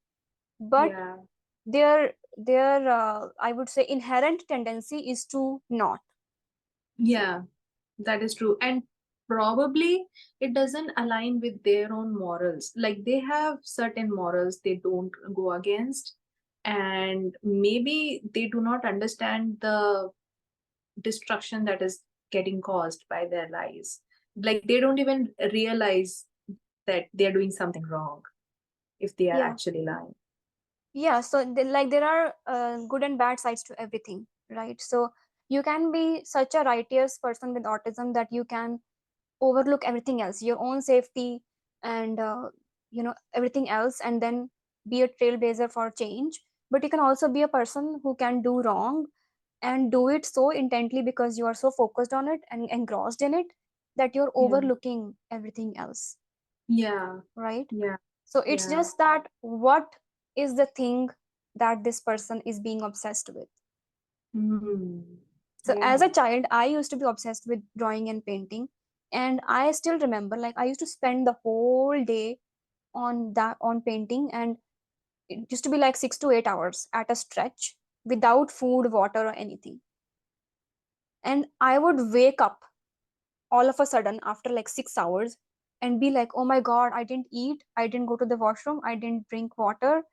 but Yeah. their I would say inherent tendency is to not. Yeah, that is true. And probably it doesn't align with their own morals. Like they have certain morals they don't go against, and maybe they do not understand the destruction that is getting caused by their lies. Like they don't even realize that they're doing something wrong if they are Yeah. actually lying. Yeah, so there are good and bad sides to everything, right? So you can be such a righteous person with autism that you can overlook everything else, your own safety and everything else, and then be a trailblazer for change. But you can also be a person who can do wrong and do it so intently because you are so focused on it and engrossed in it that you're Yeah. overlooking everything else, Yeah. right? Yeah. So it's Yeah. just that what is the thing that this person is being obsessed with. Mm. So as Yeah. a child, I used to be obsessed with drawing and painting. And I still remember, like, I used to spend the whole day on painting, and it used to be like 6 to 8 hours at a stretch without food, water, or anything. And I would wake up all of a sudden after like 6 hours and be like, oh my God, I didn't eat, I didn't go to the washroom, I didn't drink water.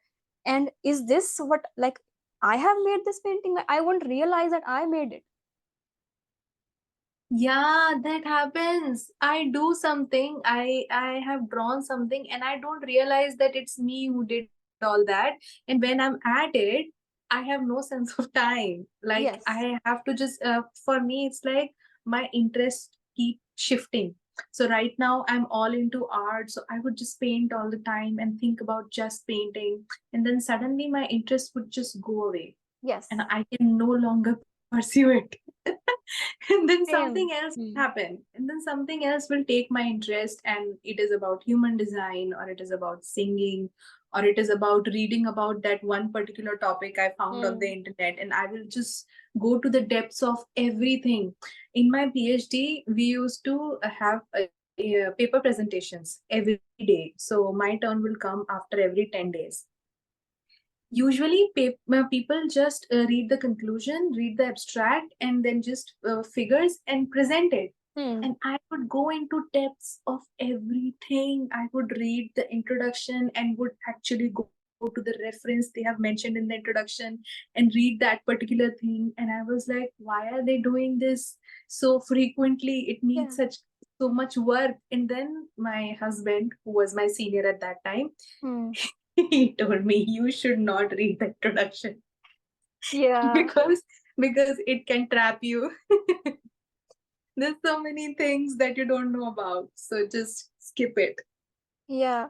And is this what, like, I have made this painting? I won't realize that I made it. Yeah, that happens. I do something, I have drawn something and I don't realize that it's me who did all that. And when I'm at it, I have no sense of time. Like I Yes. have to just for me it's like my interest keep shifting. So right now I'm all into art, so I would just paint all the time and think about just painting, and then suddenly my interest would just go away and Yes. I can no longer pursue it. And then something Same. else will Hmm. happen. And then something else will take my interest, and it is about human design, or it is about singing, or it is about reading about that one particular topic I found on the Hmm. internet. And I will just go to the depths of everything. In my PhD, we used to have paper presentations every day. So my turn will come after every 10 days, usually people just read the conclusion, read the abstract, and then just figures and present it. Hmm. And I would go into depths of everything. I would read the introduction and would actually go to the reference they have mentioned in the introduction and read that particular thing. And I was like, why are they doing this so frequently? It needs Yeah. such so much work. And then my husband, who was my senior at that time, Hmm. he told me you should not read the introduction Yeah. because because it can trap you. There's so many things that you don't know about, so just skip it. Yeah.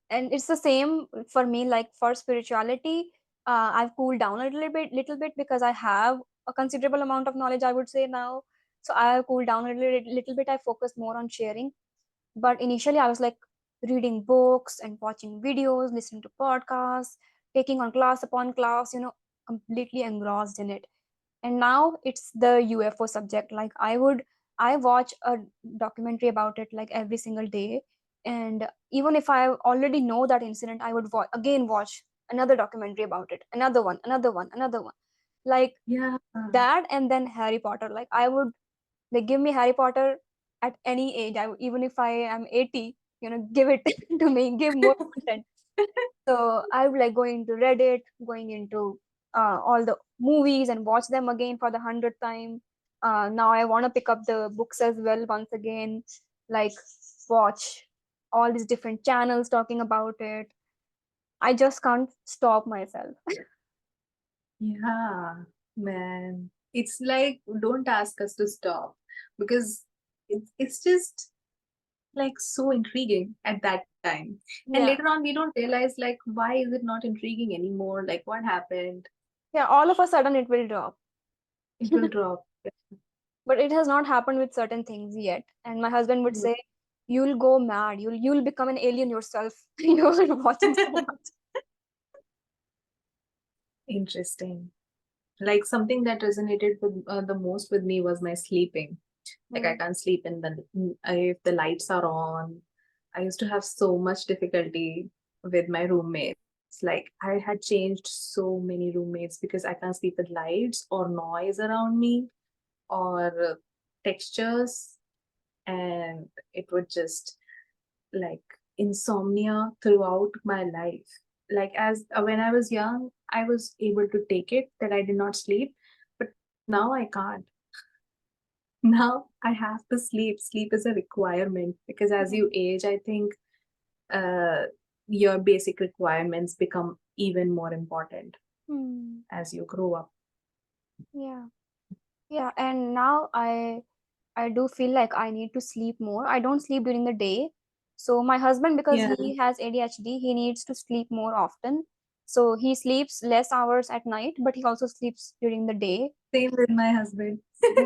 And it's the same for me, like for spirituality. I've cooled down a little bit because I have a considerable amount of knowledge, I would say now. So I have cooled down a little bit. I focus more on sharing. But initially, I was like reading books and watching videos, listening to podcasts, taking on class upon class, completely engrossed in it. And now it's the UFO subject. Like I watch a documentary about it like every single day. And even if I already know that incident, I would again watch another documentary about it, another one, another one, another one. Like Yeah. that, and then Harry Potter. Like I would, like, give me Harry Potter at any age. Even if I am 80, give it to me, give more content. So I would like going into Reddit, going into all the movies and watch them again for the 100th time. Now I want to pick up the books as well once again, like watch all these different channels talking about it. I just can't stop myself. Yeah, man. It's like, don't ask us to stop because it's just like so intriguing at that time. And later Yeah, on, we don't realize like why is it not intriguing anymore? Like what happened? yeah. All of a sudden it will drop, It will drop. but it has not happened with certain things yet. And my husband would say, "You'll go mad. You'll become an alien yourself. You're watching so much." Interesting. Like something that resonated with the most with me was my sleeping. Like I Hmm. can't sleep in the if the lights are on. I used to have so much difficulty with my roommates. Like I had changed so many roommates because I can't sleep with lights or noise around me or textures, and it would just like insomnia throughout my life. Like as when I was young, I was able to take it that I did not sleep, but now I can't. Now I have to sleep. Sleep is a requirement because as you age, I think uh, your basic requirements become even more important Hmm. as you grow up. Yeah. Yeah, and now I do feel like I need to sleep more. I don't sleep during the day. So my husband, because Yeah, he has ADHD, he needs to sleep more often. So he sleeps less hours at night, but he also sleeps during the day. same with my husband.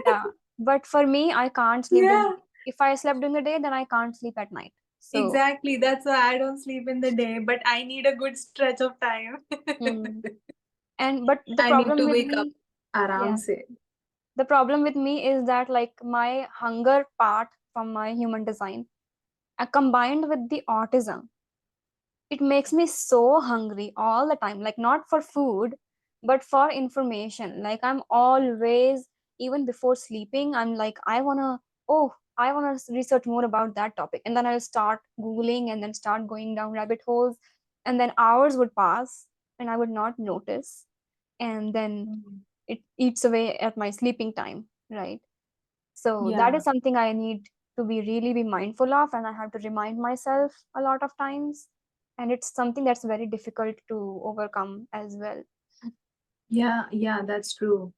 Yeah. But for me, I can't sleep during the Yeah, day. If I slept during the day, then I can't sleep at night. So, exactly. That's why I don't sleep in the day, but I need a good stretch of time. hmm. And but the I need problem to with wake up me, around yeah, say. the problem with me is that like my hunger part from my human design, combined with the autism, it makes me so hungry all the time, like not for food but for information. Like I'm always, even before sleeping, I'm like, I want to research more about that topic, and then I'll start googling and then start going down rabbit holes, and then hours would pass and I would not notice, and then Mm. it eats away at my sleeping time, right? So that Yeah, is something I need to be mindful of, and I have to remind myself a lot of times. And it's something that's very difficult to overcome as well. yeah, that's true.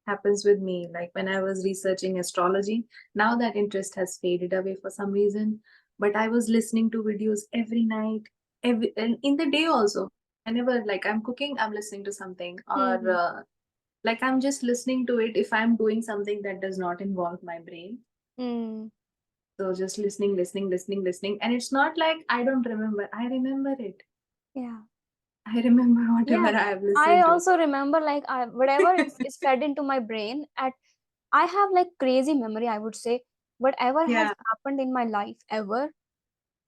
Happens with me. Like when I was researching astrology, now that interest has faded away for some reason. But I was listening to videos every night, every and in the day also. Whenever like I'm cooking, I'm listening to something, or Hmm. like I'm just listening to it if I'm doing something that does not involve my brain. Hmm. So just listening, and it's not like I don't remember. I remember it. Yeah. I remember whatever Yeah. I have I listened to. also remember like whatever is fed into my brain at I have like crazy memory, I would say. Whatever has Yeah. happened in my life ever,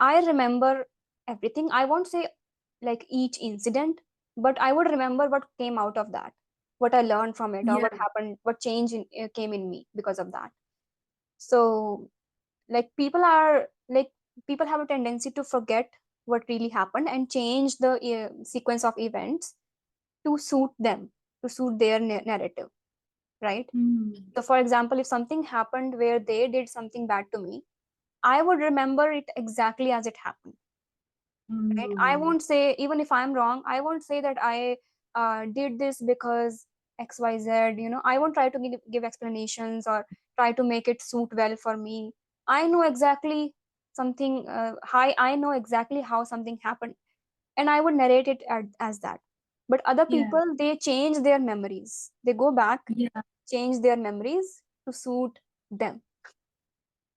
I remember everything. I won't say like each incident, but I would remember what came out of that, what I learned from it, or Yeah. what happened, what came in me because of that. So like people have a tendency to forget what really happened and change the sequence of events to suit them, to suit their narrative, right? Hmm. So for example, if something happened where they did something bad to me, I would remember it exactly as it happened, right? I Hmm. won't say, even if I'm wrong, I won't say that I did this because XYZ, I won't try to give explanations or try to make it suit well for me. I know exactly something, I know exactly how something happened, and I would narrate it as that. But other Yeah. people, they change their memories. They go back, Yeah. change their memories to suit them.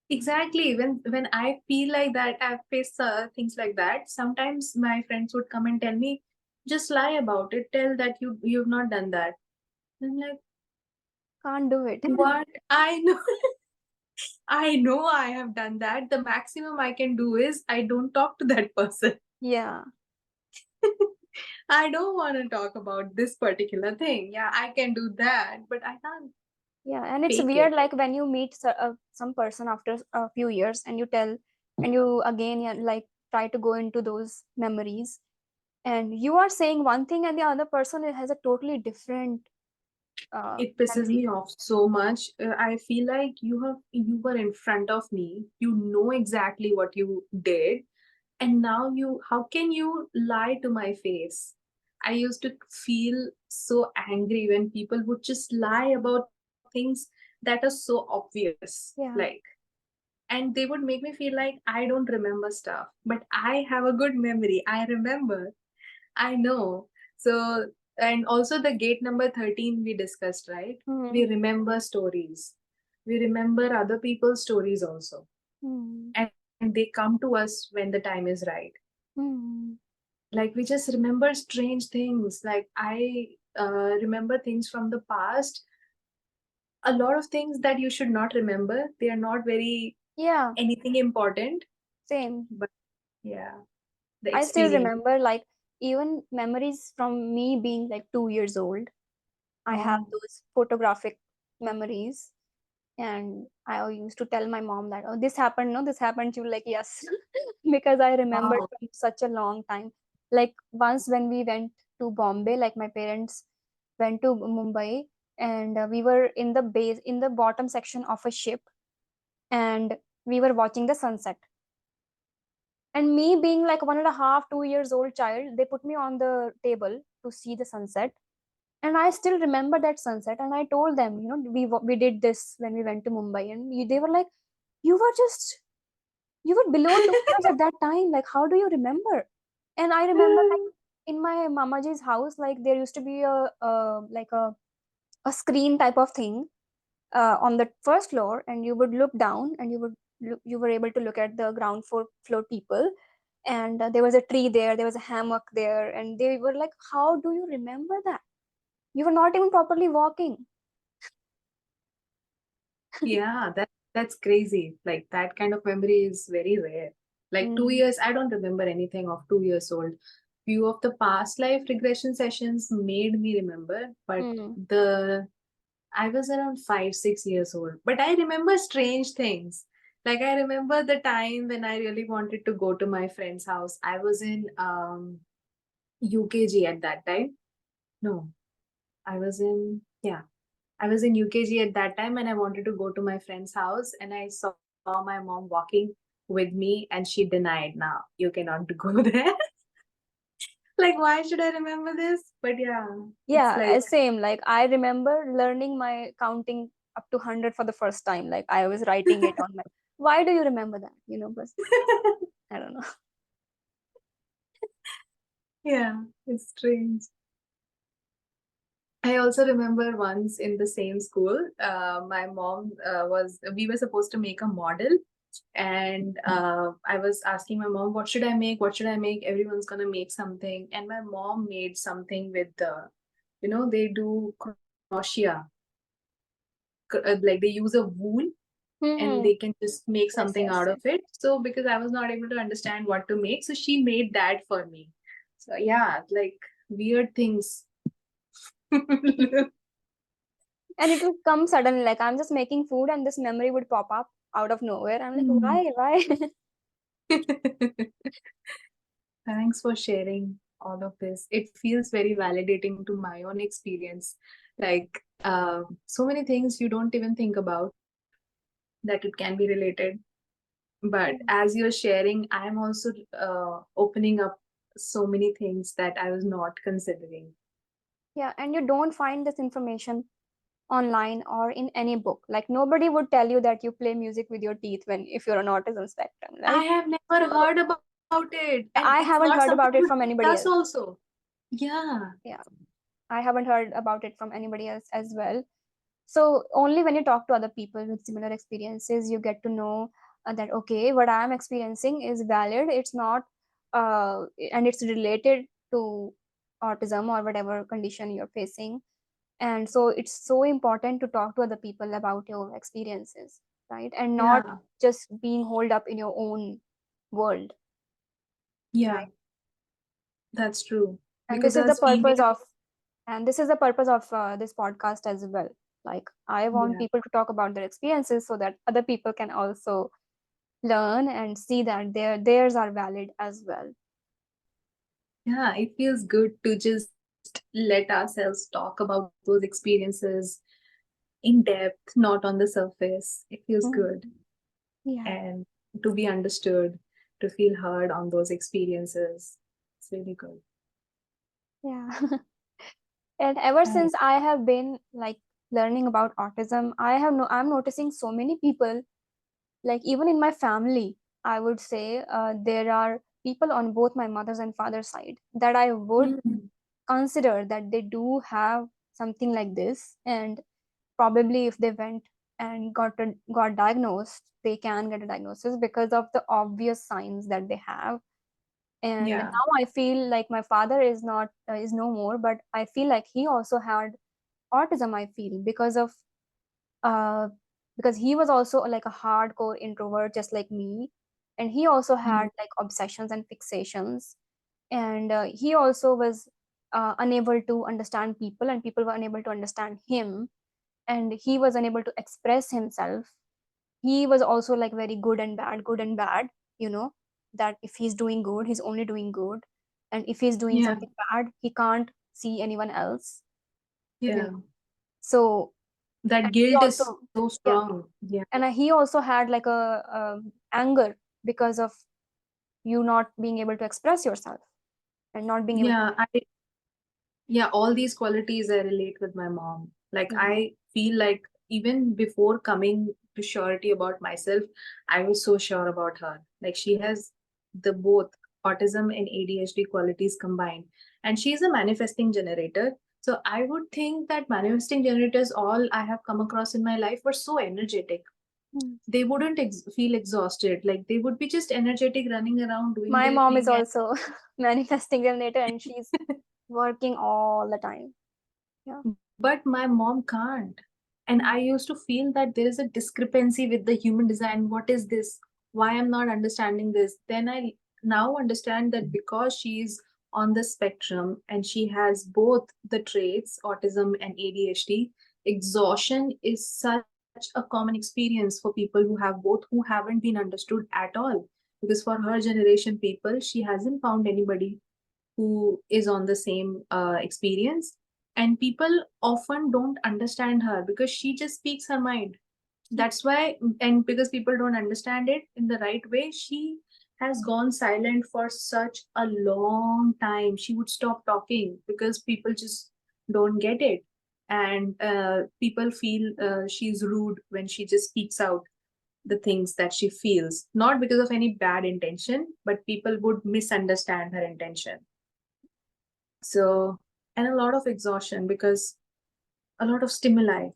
Exactly. When I feel like that, I've faced things like that. Sometimes my friends would come and tell me, just lie about it. Tell that you've not done that. I'm like, Can't do it. what? I know. I know I have done that. The maximum I can do is I don't talk to that person. Yeah. I don't want to talk about this particular thing. Yeah, I can do that, but I can't Yeah, and it's fake it. weird, like when you meet some person after a few years, and you tell, and you again, yeah, like try to go into those memories, and you are saying one thing, and the other person has a totally different It pisses memory. me off so much. I feel like you were in front of me. You know exactly what you did, and now how can you lie to my face? I used to feel so angry when people would just lie about things that are so obvious. Like, Yeah. and they would make me feel like I don't remember stuff, but I have a good memory. I remember. I know. So, and also the gate number 13 we discussed, right? We Hmm. remember stories. We remember other people's stories also. Hmm. And they come to us when the time is right. Hmm. Like we just remember strange things. Like I remember things from the past. A lot of things that you should not remember. They are not very Yeah. anything important. Same. But yeah, the I still experience. remember, like, even memories from me being like 2 years old. I have Oh, those photographic memories, and I used to tell my mom that, oh, this happened, no, this happened. She was like, yes, because I remembered wow. from such a long time. Like once when we went to Bombay, like my parents went to Mumbai, and we were in the bottom section of a ship, and we were watching the sunset. And me being like 1.5, 2 years old child, they put me on the table to see the sunset, and I still remember that sunset. And I told them, we did this when we went to Mumbai, and they were like, you were just you were below 2 years at that time, like how do you remember? And I remember, like, in my mamaji's house, like there used to be a screen type of thing on the first floor, and you would look down, and you were able to look at the ground floor people. And there was a tree there was a hammock there, and they were like, how do you remember that? You were not even properly walking. Yeah, that's crazy. Like that kind of memory is very rare. Like two Mm. years, I don't remember anything of 2 years old. Few of the past life regression sessions made me remember, but Mm. the I was around 5, 6 years old. But I remember strange things. Like I remember the time when I really wanted to go to my friend's house. I was in UKG at that time. No, I was in yeah. I was in UKG at that time and I wanted to go to my friend's house and I saw my mom walking with me and she denied, now you cannot go there. Like, why should I remember this? But yeah, it's Yeah, like, same. Like I remember learning my counting up to 100 for the first time. Like I was writing it on my. Why do you remember that? But I don't know. yeah, it's strange. I also remember once in the same school, my mom we were supposed to make a model. And I was asking my mom, what should I make? What should I make? Everyone's gonna make something. And my mom made something with they do crochet, like they use a wool and they Hmm. can just make Yes, something out yes, of yes. it. So because I was not able to understand what to make, so she made that for me. So yeah, like weird things. And it would come suddenly, like I'm just making food and this memory would pop up out of nowhere. I'm like, Hmm. why? Thanks for sharing all of this. It feels very validating to my own experience. Like, so many things you don't even think about that it can be related. But as you're sharing, I'm also opening up so many things that I was not considering. Yeah, and you don't find this information online or in any book. Like nobody would tell you that you play music with your teeth when if you're on autism spectrum, I right? have never heard about it, and it's I not haven't something heard you about it from discuss anybody else. also. Yeah, Yeah, I haven't heard about it from anybody else as well. So only when you talk to other people with similar experiences, you get to know that okay, what I am experiencing is valid. It's not, and it's related to autism or whatever condition you're facing. And so it's so important to talk to other people about your experiences, right? And not yeah, just being holed up in your own world, yeah, right? that's true. And Because this is the as female, purpose of and this is the purpose of this podcast as well. Like I want yeah, people to talk about their experiences so that other people can also learn and see that theirs are valid as well. yeah, it feels good to just let ourselves talk about those experiences in depth, not on the surface. It feels good. Mm. Yeah, And to be understood, to feel heard on those experiences. It's really good. yeah. And ever Right. since I have been like learning about autism, I'm noticing so many people, like even in my family, I would say there are people on both my mother's and father's side that I would Mm. consider that they do have something like this. And probably if they went and got diagnosed, they can get a diagnosis because of the obvious signs that they have. And Yeah, now I feel like my father is not is no more, but I feel like he also had autism. I feel uh because he was also like a hardcore introvert just like me, and he also mm, had like obsessions and fixations, and he also was unable to understand people, and people were unable to understand him, and he was unable to express himself. He was also like very good and bad, you know, that if he's doing good, he's only doing good, and if he's doing yeah, something bad, he can't see anyone else, you yeah. know. So That and he guilt is also, so yeah, strong. Yeah, and he also had like anger because of you not being able to express yourself and not being able to. yeah. Yeah, all these qualities I relate with my mom. Like, Mhm. I feel like even before coming to surety about myself, I was so sure about her. Like, she has the both autism and ADHD qualities combined, and she's a manifesting generator. So I would think that manifesting generators, all I have come across in my life, were so energetic. Mm. They wouldn't feel exhausted. Like, they would be just energetic, running around, doing My their mom is thing, also manifesting generator, and she's working all the time. Yeah. but my mom can't. And Mm. I used to feel that there is a discrepancy with the human design. What is this? Why I'm not understanding this? Then I now understand that because she's on the spectrum and she has both the traits, autism and ADHD, exhaustion is such a common experience for people who have both, who haven't been understood at all. Because for her generation people, she hasn't found anybody who is on the same experience, and people often don't understand her because she just speaks her mind. That's why, and because people don't understand it in the right way, she has gone silent for such a long time. She would stop talking because people just don't get it, and people feel she's rude when she just speaks out the things that she feels, not because of any bad intention, but people would misunderstand her intention. So, and a lot of exhaustion because a lot of stimuli.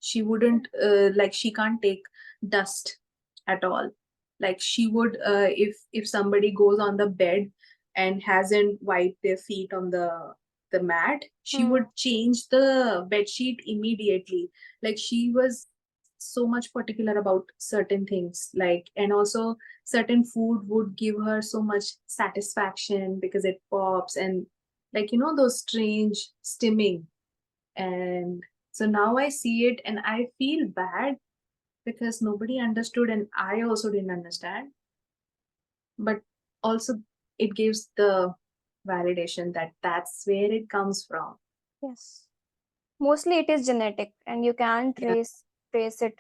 She wouldn't, like, she can't take dust at all. Like, she would, if somebody goes on the bed and hasn't wiped their feet on the mat, she Mm. would change the bed sheet immediately. Like, she was so much particular about certain things. Like, and also certain food would give her so much satisfaction because it pops, and like those strange stimming. And so now I see it and I feel bad because nobody understood and I also didn't understand. But also it gives the validation that that's where it comes from. Yes. Mostly it is genetic, and you can Yeah. trace it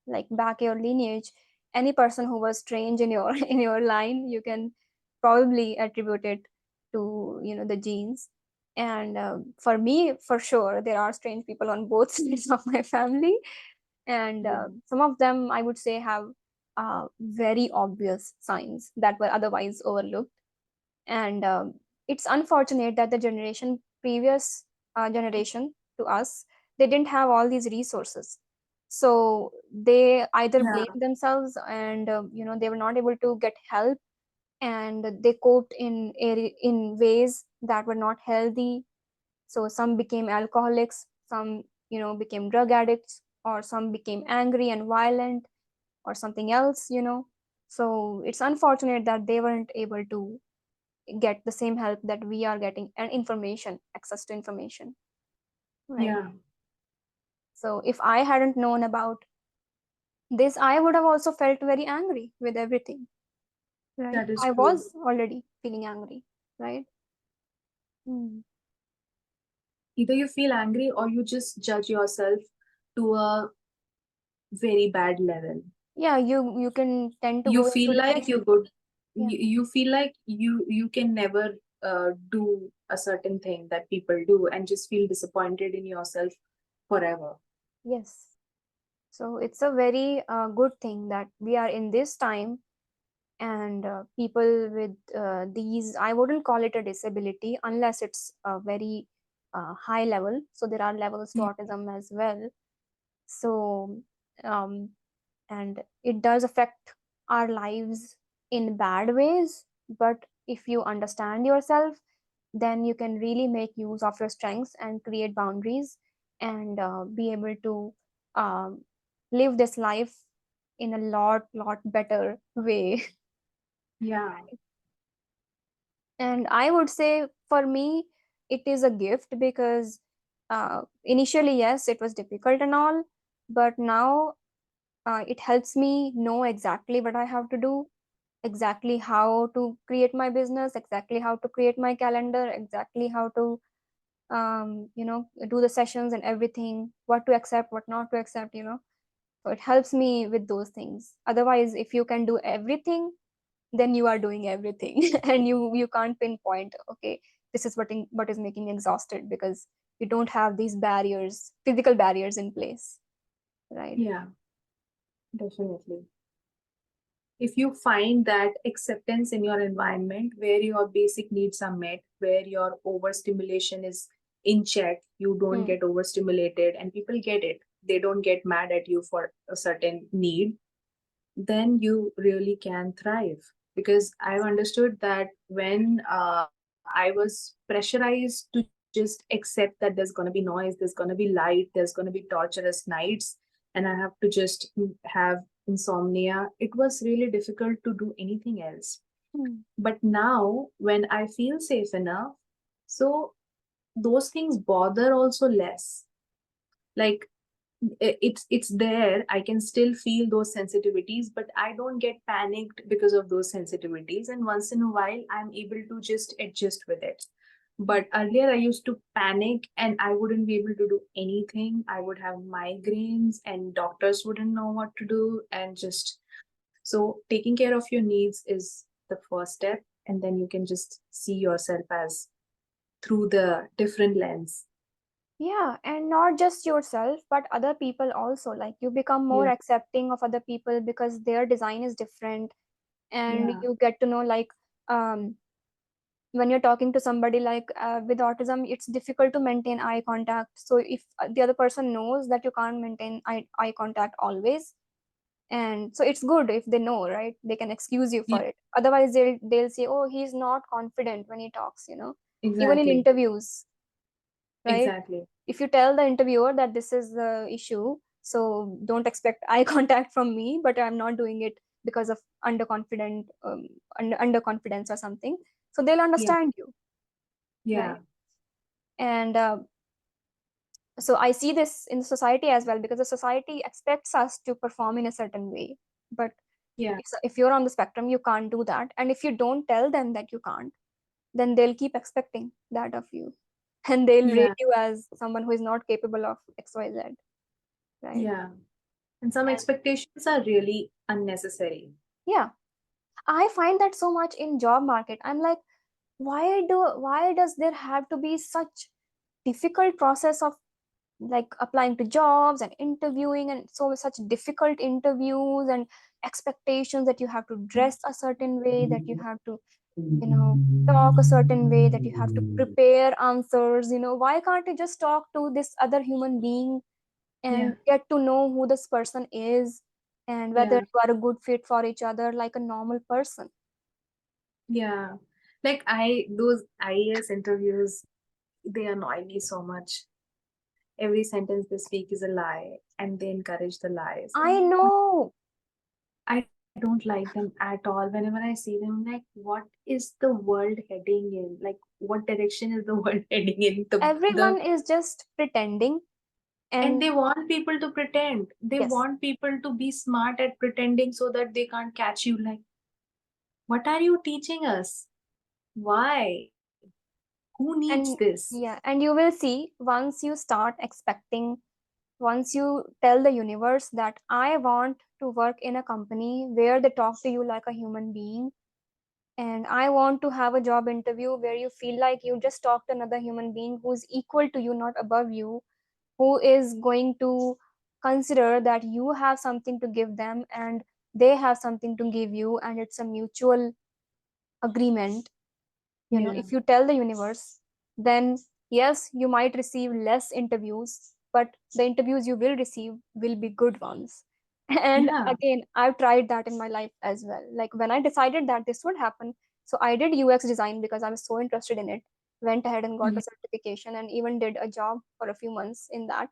like back your lineage. Any person who was strange in your in your line, you can probably attribute it to the genes. And for me, for sure, there are strange people on both sides of my family, and Yeah. some of them I would say have very obvious signs that were otherwise overlooked. And it's unfortunate that the previous generation to us, they didn't have all these resources, so they either Yeah. blame themselves, and they were not able to get help, and they coped in ways that were not healthy. So some became alcoholics, some became drug addicts, or some became angry and violent, or something else. So it's unfortunate that they weren't able to get the same help that we are getting, and information, access to information, right? Yeah. So if I hadn't known about this, I would have also felt very angry with everything, right? That is I true. was already feeling angry, right? Hmm. Either you feel angry or you just judge yourself to a very bad level. Yeah, you can tend to You go feel into like depression. you good. Yeah. You feel like you can never do a certain thing that people do and just feel disappointed in yourself forever. Yes. So it's a very good thing that we are in this time, and people with these, I wouldn't call it a disability unless it's a very high level. So there are levels to Yeah. autism as well. So um, and it does affect our lives in bad ways, but if you understand yourself, then you can really make use of your strengths and create boundaries, and be able to um, live this life in a lot better way. Yeah. And I would say for me, it is a gift because initially, yes, it was difficult and all, but now it helps me know exactly what I have to do, exactly how to create my business, exactly how to create my calendar, exactly how to do the sessions and everything, what to accept, what not to accept. So it helps me with those things. Otherwise, if you can do everything, then you are doing everything and you can't pinpoint, okay, this is what is making me exhausted, because you don't have these barriers, physical barriers in place, right? Yeah, definitely. If you find that acceptance in your environment where your basic needs are met, where your overstimulation is in check, you don't Hmm. get overstimulated and people get it, they don't get mad at you for a certain need, then you really can thrive. Because I've understood that when I was pressurized to just accept that there's going to be noise, there's going to be light, there's going to be torturous nights, and I have to just have insomnia, it was really difficult to do anything else. Hmm. But now, when I feel safe enough, so those things bother also less. Like it's there, I can still feel those sensitivities, but I don't get panicked because of those sensitivities, and once in a while I'm able to just adjust with it. But earlier I used to panic and I wouldn't be able to do anything, I would have migraines and doctors wouldn't know what to do, and just so taking care of your needs is the first step, and then you can just see yourself as through the different lens. Yeah, and not just yourself, but other people also. Like you become more Yeah. accepting of other people because their design is different, and Yeah. you get to know, like, um, when you're talking to somebody like with autism, it's difficult to maintain eye contact. So if the other person knows that you can't maintain eye contact always, and so it's good if they know, right? They can excuse you Yeah. for it. Otherwise, they'll say, "Oh, he's not confident when he talks." Even in Exactly. interviews, right? Exactly. If you tell the interviewer that this is the issue, so don't expect eye contact from me, but I'm not doing it because of underconfident underconfidence or something, so they'll Yeah. understand you. Yeah. right? And so I see this in society as well, because the society expects us to perform in a certain way. But Yeah. if you're on the spectrum, you can't do that. And if you don't tell them that you can't, then they'll keep expecting that of you. And they'll rate Yeah. you as someone who is not capable of XYZ, right? Yeah. And some And expectations are really unnecessary. yeah, I find that so much in job market. I'm like, why does there have to be such difficult process of like applying to jobs and interviewing, and so such difficult interviews and expectations that you have to dress a certain way, that you have to, talk a certain way, that you have to prepare answers. Why can't you just talk to this other human being Yeah. and get to know who this person is, and whether Yeah. you are a good fit for each other like a normal person? Yeah. Like those IAS interviews, they annoy me so much. Every sentence they speak is a lie and they encourage the lies. I know. I don't like them at all. Whenever I see them, I'm like, what is the world heading in? Like, what direction is the world heading in? The Everyone is just pretending. And And they want people to pretend. They yes, want people to be smart at pretending so that they can't catch you. Like, what are you teaching us? Why? Who needs and this? yeah, and you will see, once you start expecting, once you tell the universe that I want to work in a company where they talk to you like a human being, and I want to have a job interview where you feel like you just talked to another human being who's equal to you, not above you, who is going to consider that you have something to give them and they have something to give you, and it's a mutual agreement. Yeah, If you tell the universe, then yes, you might receive less interviews, but the interviews you will receive will be good ones. And yeah. again, I've tried that in my life as well. Like when I decided that this would happen, so I did UX design because I was so interested in it, went ahead and got Mhm. a certification and even did a job for a few months in that.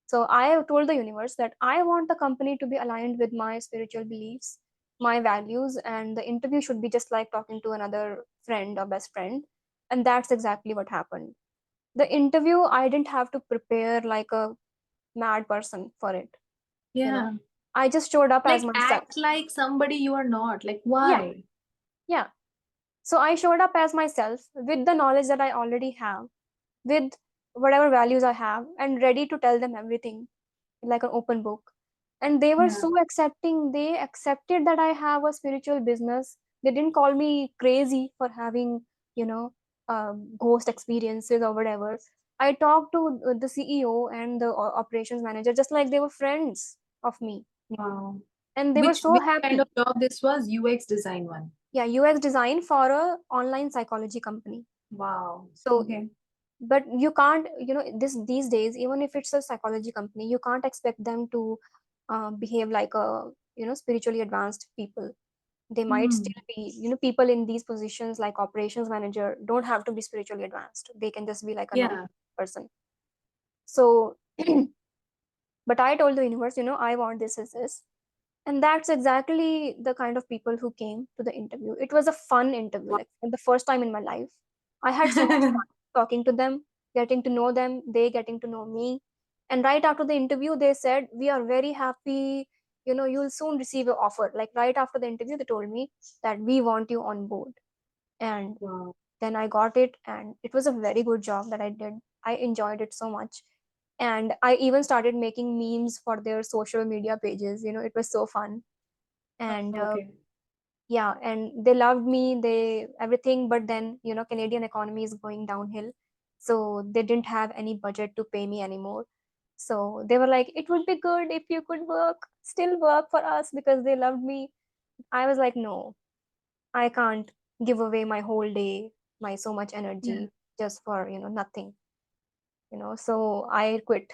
So I have told the universe that I want the company to be aligned with my spiritual beliefs, my values, and the interview should be just like talking to another friend or best friend. And that's exactly what happened. The interview, I didn't have to prepare like a mad person for it. You know, Yeah. I just showed up as Like, myself. act like somebody you are not. Like, Yeah, why? yeah. So I showed up as myself with the knowledge that I already have, with whatever values I have, and ready to tell them everything like an open book. And they were Yeah. so accepting. They accepted that I have a spiritual business. They didn't call me crazy for having, you know, ghost experiences or whatever. I talked to the CEO and the operations manager just like they were friends of me. Wow. And they were Which so kind of happy. job this was? UX design one. Yeah, UX design for a online psychology company. Wow. So Okay. but you can't, these days, even if it's a psychology company, you can't expect them to behave like a, spiritually advanced people. They might Hmm. still be, people in these positions like operations manager don't have to be spiritually advanced. They can just be like a normal Yeah. person. So but I told the universe, I want this. And that's exactly the kind of people who came to the interview. It was a fun interview, Wow. like for the first time in my life. I had so much fun talking to them, getting to know them, they getting to know me. And right after the interview, they said, "We are very happy. You'll soon receive an offer." Like right after the interview, they told me that we want you on board. And Wow. then I got it, and it was a very good job that I did. I enjoyed it so much. And I even started making memes for their social media pages. It was so fun. And Okay. yeah, and they loved me, they everything. But then, Canadian economy is going downhill. So they didn't have any budget to pay me anymore. So they were like, it would be good if you could still work for us, because they loved me. I was like, no, I can't give away my whole day, my so much Yeah. energy just for, nothing. So I quit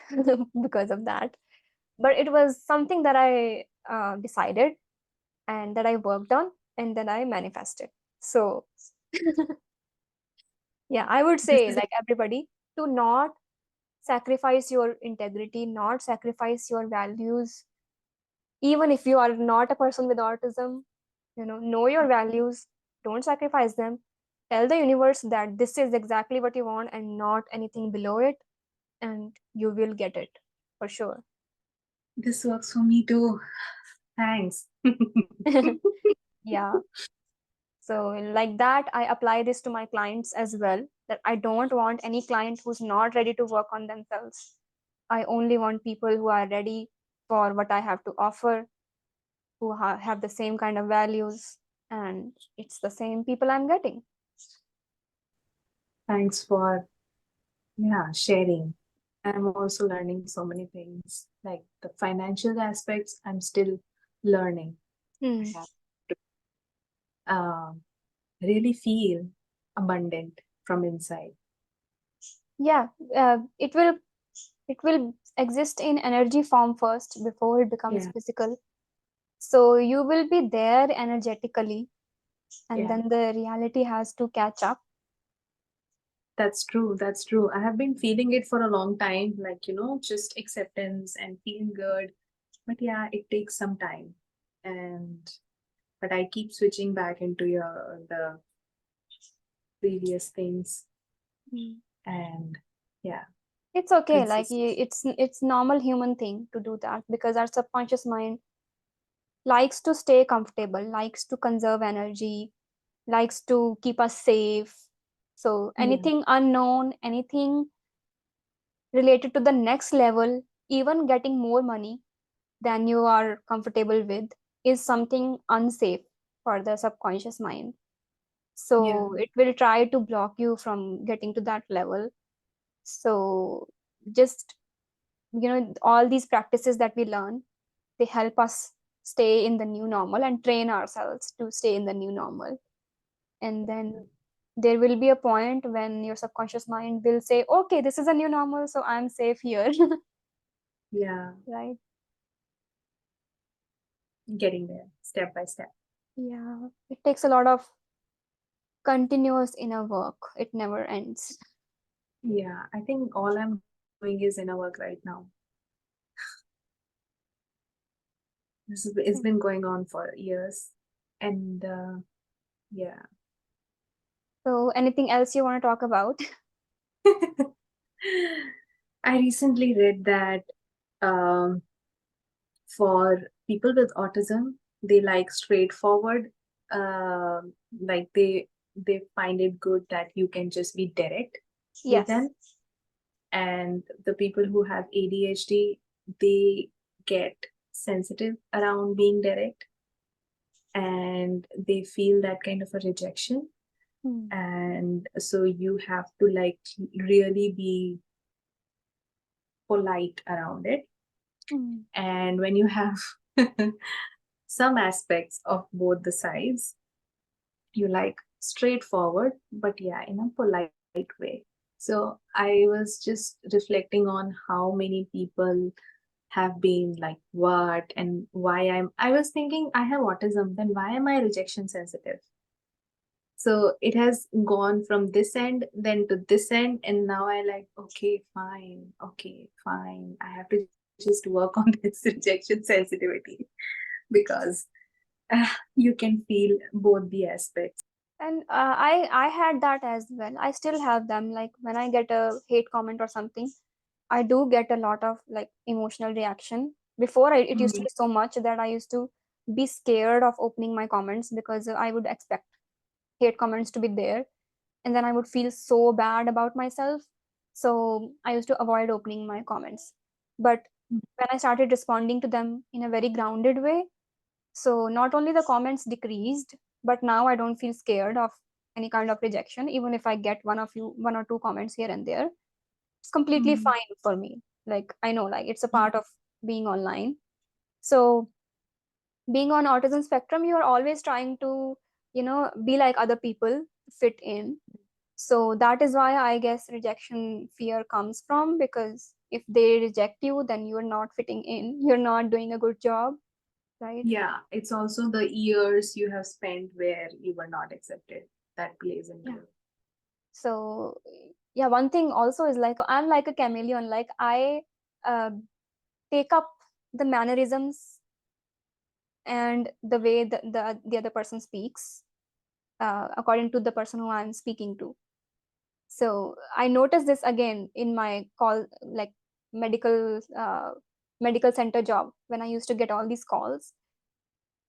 because of that. But it was something that I decided, and that I worked on, and that I manifested. So yeah, I would This say, is like everybody, to not sacrifice your integrity, not sacrifice your values, even if you are not a person with autism. Know your values, don't sacrifice them, tell the universe that this is exactly what you want and not anything below it, and you will get it for sure. This works for me too. Thanks. Yeah. So, like that, I apply this to my clients as well. That I don't want any client who's not ready to work on themselves. I only want people who are ready for what I have to offer, who have the same kind of values, and it's the same people I'm getting. Thanks for sharing. I'm also learning so many things. Like the financial aspects, I'm still learning. Hmm. I have to really feel abundant from inside. Yeah, it will exist in energy form first before it becomes Yeah, physical. So you will be there energetically, and yeah, then the reality has to catch up. that's true. That's true. I have been feeling it for a long time, like, just acceptance and feeling good. But yeah, it takes some time. And but I keep switching back into the previous things. Mm. And yeah, It's okay, like consist. it's normal human thing to do that, because our subconscious mind likes to stay comfortable, likes to conserve energy, likes to keep us safe. So Yeah, anything unknown, anything related to the next level, even getting more money than you are comfortable with, is something unsafe for the subconscious mind. yeah, So it will try to block you from getting to that level. So just, all these practices that we learn, they help us stay in the new normal and train ourselves to stay in the new normal. And then there will be a point when your subconscious mind will say, okay, this is a new normal, so I'm safe here. yeah. Right? Getting there step by step. Yeah, it takes a lot of continuous inner work. It never ends. Yeah, I think all I'm doing is inner work right now. It's been going on for years, and yeah. So anything else you want to talk about? I recently read that um, for people with autism, they like straightforward. Um like they find it good that you can just be direct with Yes. them, and the people who have ADHD, they get sensitive around being direct, and they feel that kind of a rejection, Hmm. and so you have to like really be polite around it. Hmm. And when you have some aspects of both the sides, you like straightforward, but yeah, in a polite way. So I was just reflecting on how many people have been like, what and why I was thinking, I have autism, then why am I rejection sensitive? So it has gone from this end then to this end, and now I like, okay, fine, I have to just work on this rejection sensitivity, because you can feel both the aspects. And I had that as well. I still have them. Like when I get a hate comment or something, I do get a lot of like emotional reaction. Before it used to Mm, be so much that I used to be scared of opening my comments, because I would expect hate comments to be there, and then I would feel so bad about myself. So I used to avoid opening my comments. But when I started responding to them in a very grounded way, so not only the comments decreased, but now I don't feel scared of any kind of rejection. Even if I get one or two comments here and there, it's completely mm, fine for me. Like I know, like it's a part of being online. So being on autism spectrum, you are always trying to, be like other people, fit in. So that is why I guess rejection fear comes from, because if they reject you, then you're not fitting in. You're not doing a good job, right? yeah, it's also the years you have spent where you were not accepted that plays into Yeah. it. So yeah, one thing also is like I'm like a chameleon. Like I uh, take up the mannerisms and the way the other person speaks. according to the person who I'm speaking to. So I noticed this again in my call, like medical medical center job, when I used to get all these calls.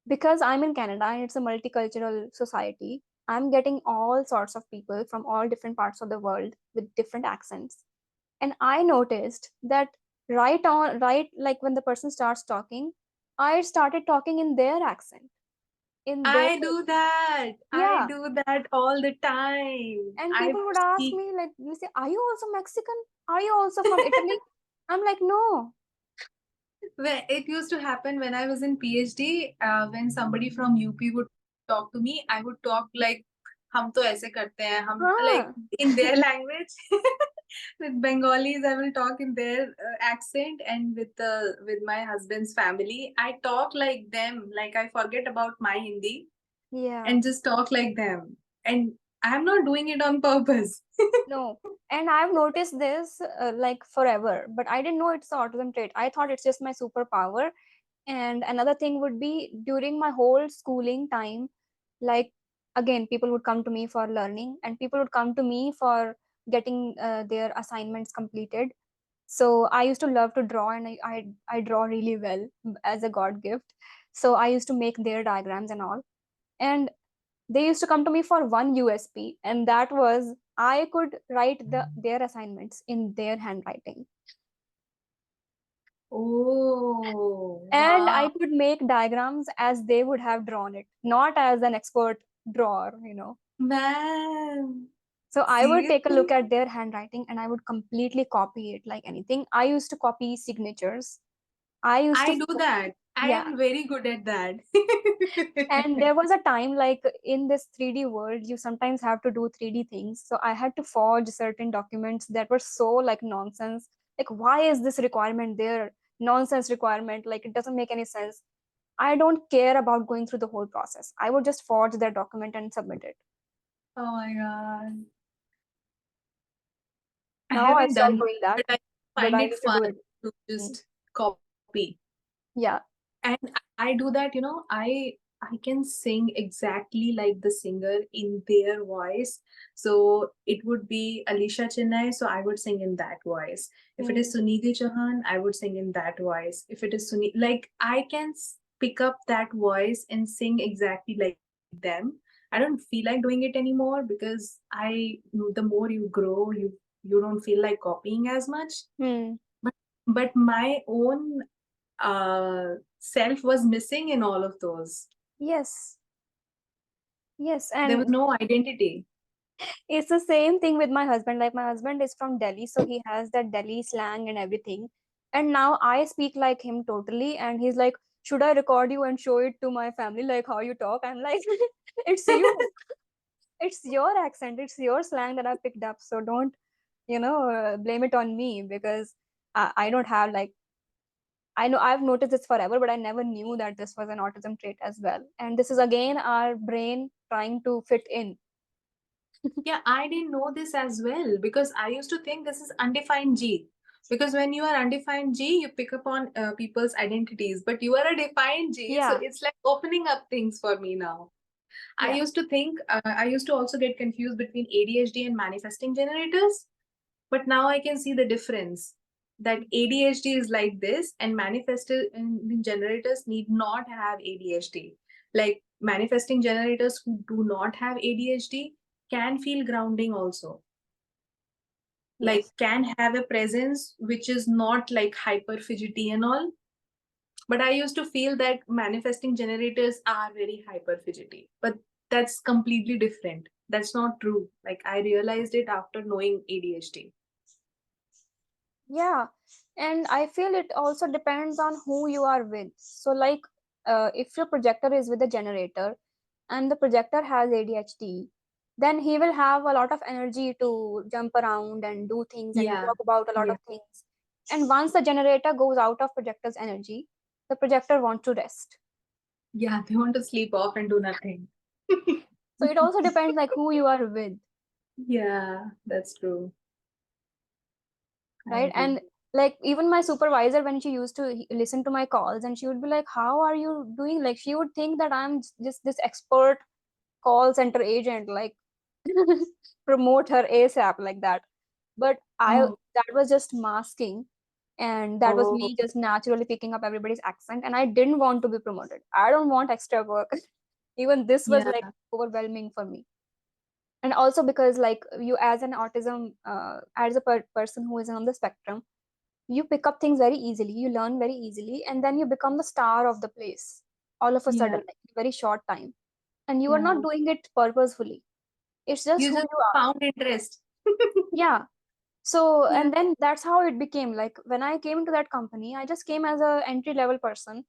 Because I'm in Canada and it's a multicultural society, I'm getting all sorts of people from all different parts of the world with different accents. And I noticed that right, like when the person starts talking, I started talking in their accent, in their, I do that. I yeah. do that all the time. And I people would ask speak. me, like, you say, are you also Mexican? Are you also from Italy? I'm like, no. Well, it used to happen when I was in PhD. When somebody from UP would talk to me, I would talk like, "हम तो ऐसे करते हैं." हम like Huh. in their language. With Bengalis, I will talk in their accent, and with my husband's family, I talk like them. Like I forget about my Hindi Yeah. and just talk like them. And I'm not doing it on purpose. No. And I've noticed this like forever, but I didn't know it's an autism trait. I thought it's just my superpower. And another thing would be during my whole schooling time, like again, people would come to me for learning and people would come to me for getting their assignments completed. So I used to love to draw, and I draw really well as a God gift. So I used to make their diagrams and all. And they used to come to me for one USP, and that was I could write their assignments in their handwriting. Oh, And I wow. could make diagrams as they would have drawn it, not as an expert drawer. Man, So I would take a look seriously? at their handwriting and I would completely copy it like anything. I used to copy signatures. I used I to, do that. I yeah. am very good at that. And there was a time, like in this 3D world, you sometimes have to do 3D things. So I had to forge certain documents that were so like nonsense. Like, why is this requirement there? Nonsense requirement. Like, it doesn't make any sense. I don't care about going through the whole process. I would just forge that document and submit it. Oh my God. I Now I haven't done stopped that, doing that, but I but find I it used to fun do it. to Mm. just copy. Yeah. And I do that, I can sing exactly like the singer in their voice. So it would be Alicia Chennai, so I would sing in that voice. If it is Mm. Sunidhi Chauhan, I would sing in that voice. If it is like I can pick up that voice and sing exactly like them. I don't feel like doing it anymore because the more you grow, you don't feel like copying as much. Mm. But my own self was missing in all of those. Yes. Yes. There was And no identity. it's the same thing with my husband. Like, my husband is from Delhi, so he has that Delhi slang and everything. And now I speak like him totally. And he's like, should I record you and show it to my family, like how you talk? I'm like, it's you. It's your accent. It's your slang that I picked up. So don't, blame it on me, because I don't have like, I know I've noticed this forever, but I never knew that this was an autism trait as well. And this is again our brain trying to fit in. Yeah, I didn't know this as well because I used to think this is undefined G. Because when you are undefined G, you pick up on people's identities, but you are a defined G, so Yeah. it's like opening up things for me now. Yeah. I used to also get confused between ADHD and manifesting generators. But now I can see the difference that ADHD is like this, and manifesting generators need not have ADHD. Like manifesting generators who do not have ADHD can feel grounding also. Like Yes. can have a presence which is not like hyper fidgety and all. But I used to feel that manifesting generators are very hyper fidgety. But that's completely different. That's not true. Like I realized it after knowing ADHD. Yeah. And I feel it also depends on who you are with. So, like, if your projector is with a generator and the projector has ADHD, then he will have a lot of energy to jump around and do things and Yeah. talk about a lot Yeah. of things. And once the generator goes out of projector's energy, the projector wants to rest. Yeah, they want to sleep off and do nothing. So it also depends like who you are with, Yeah, that's true. I right? agree. And like even my supervisor, when she used to listen to my calls, and she would be like, how are you doing? Like, she would think that I'm just this expert call center agent, like promote her ASAP, like that. But Oh, that was just masking, and that was oh, me just naturally picking up everybody's accent, and I didn't want to be promoted. I don't want extra work. Even this was yeah, like overwhelming for me. And also because like you as an autism as a person who is on the spectrum, you pick up things very easily, you learn very easily, and then you become the star of the place all of a yeah, sudden, like in a very short time. And you are yeah. not doing it purposefully. It's just You who just you are. found interest. Yeah. So, Yeah, and then that's how it became. Like when I came into that company, I just came as a entry level person.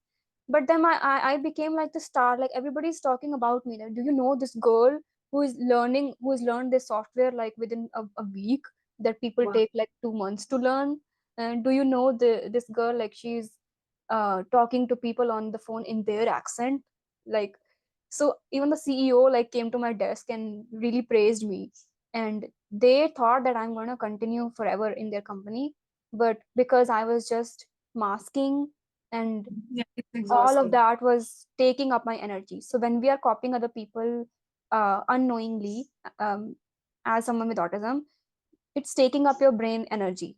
But then I became like the star. Like everybody's talking about me. Like, do you know this girl who has learned this software like within a week that people wow. take like 2 months to learn? And do you know this girl, like she's talking to people on the phone in their accent? Like, so even the CEO like came to my desk and really praised me. And they thought that I'm going to continue forever in their company, but because I was just masking, and Yeah, it's all of exhausting. that was taking up my energy. So when we are copying other people unknowingly, um, as someone with autism, it's taking up your brain energy,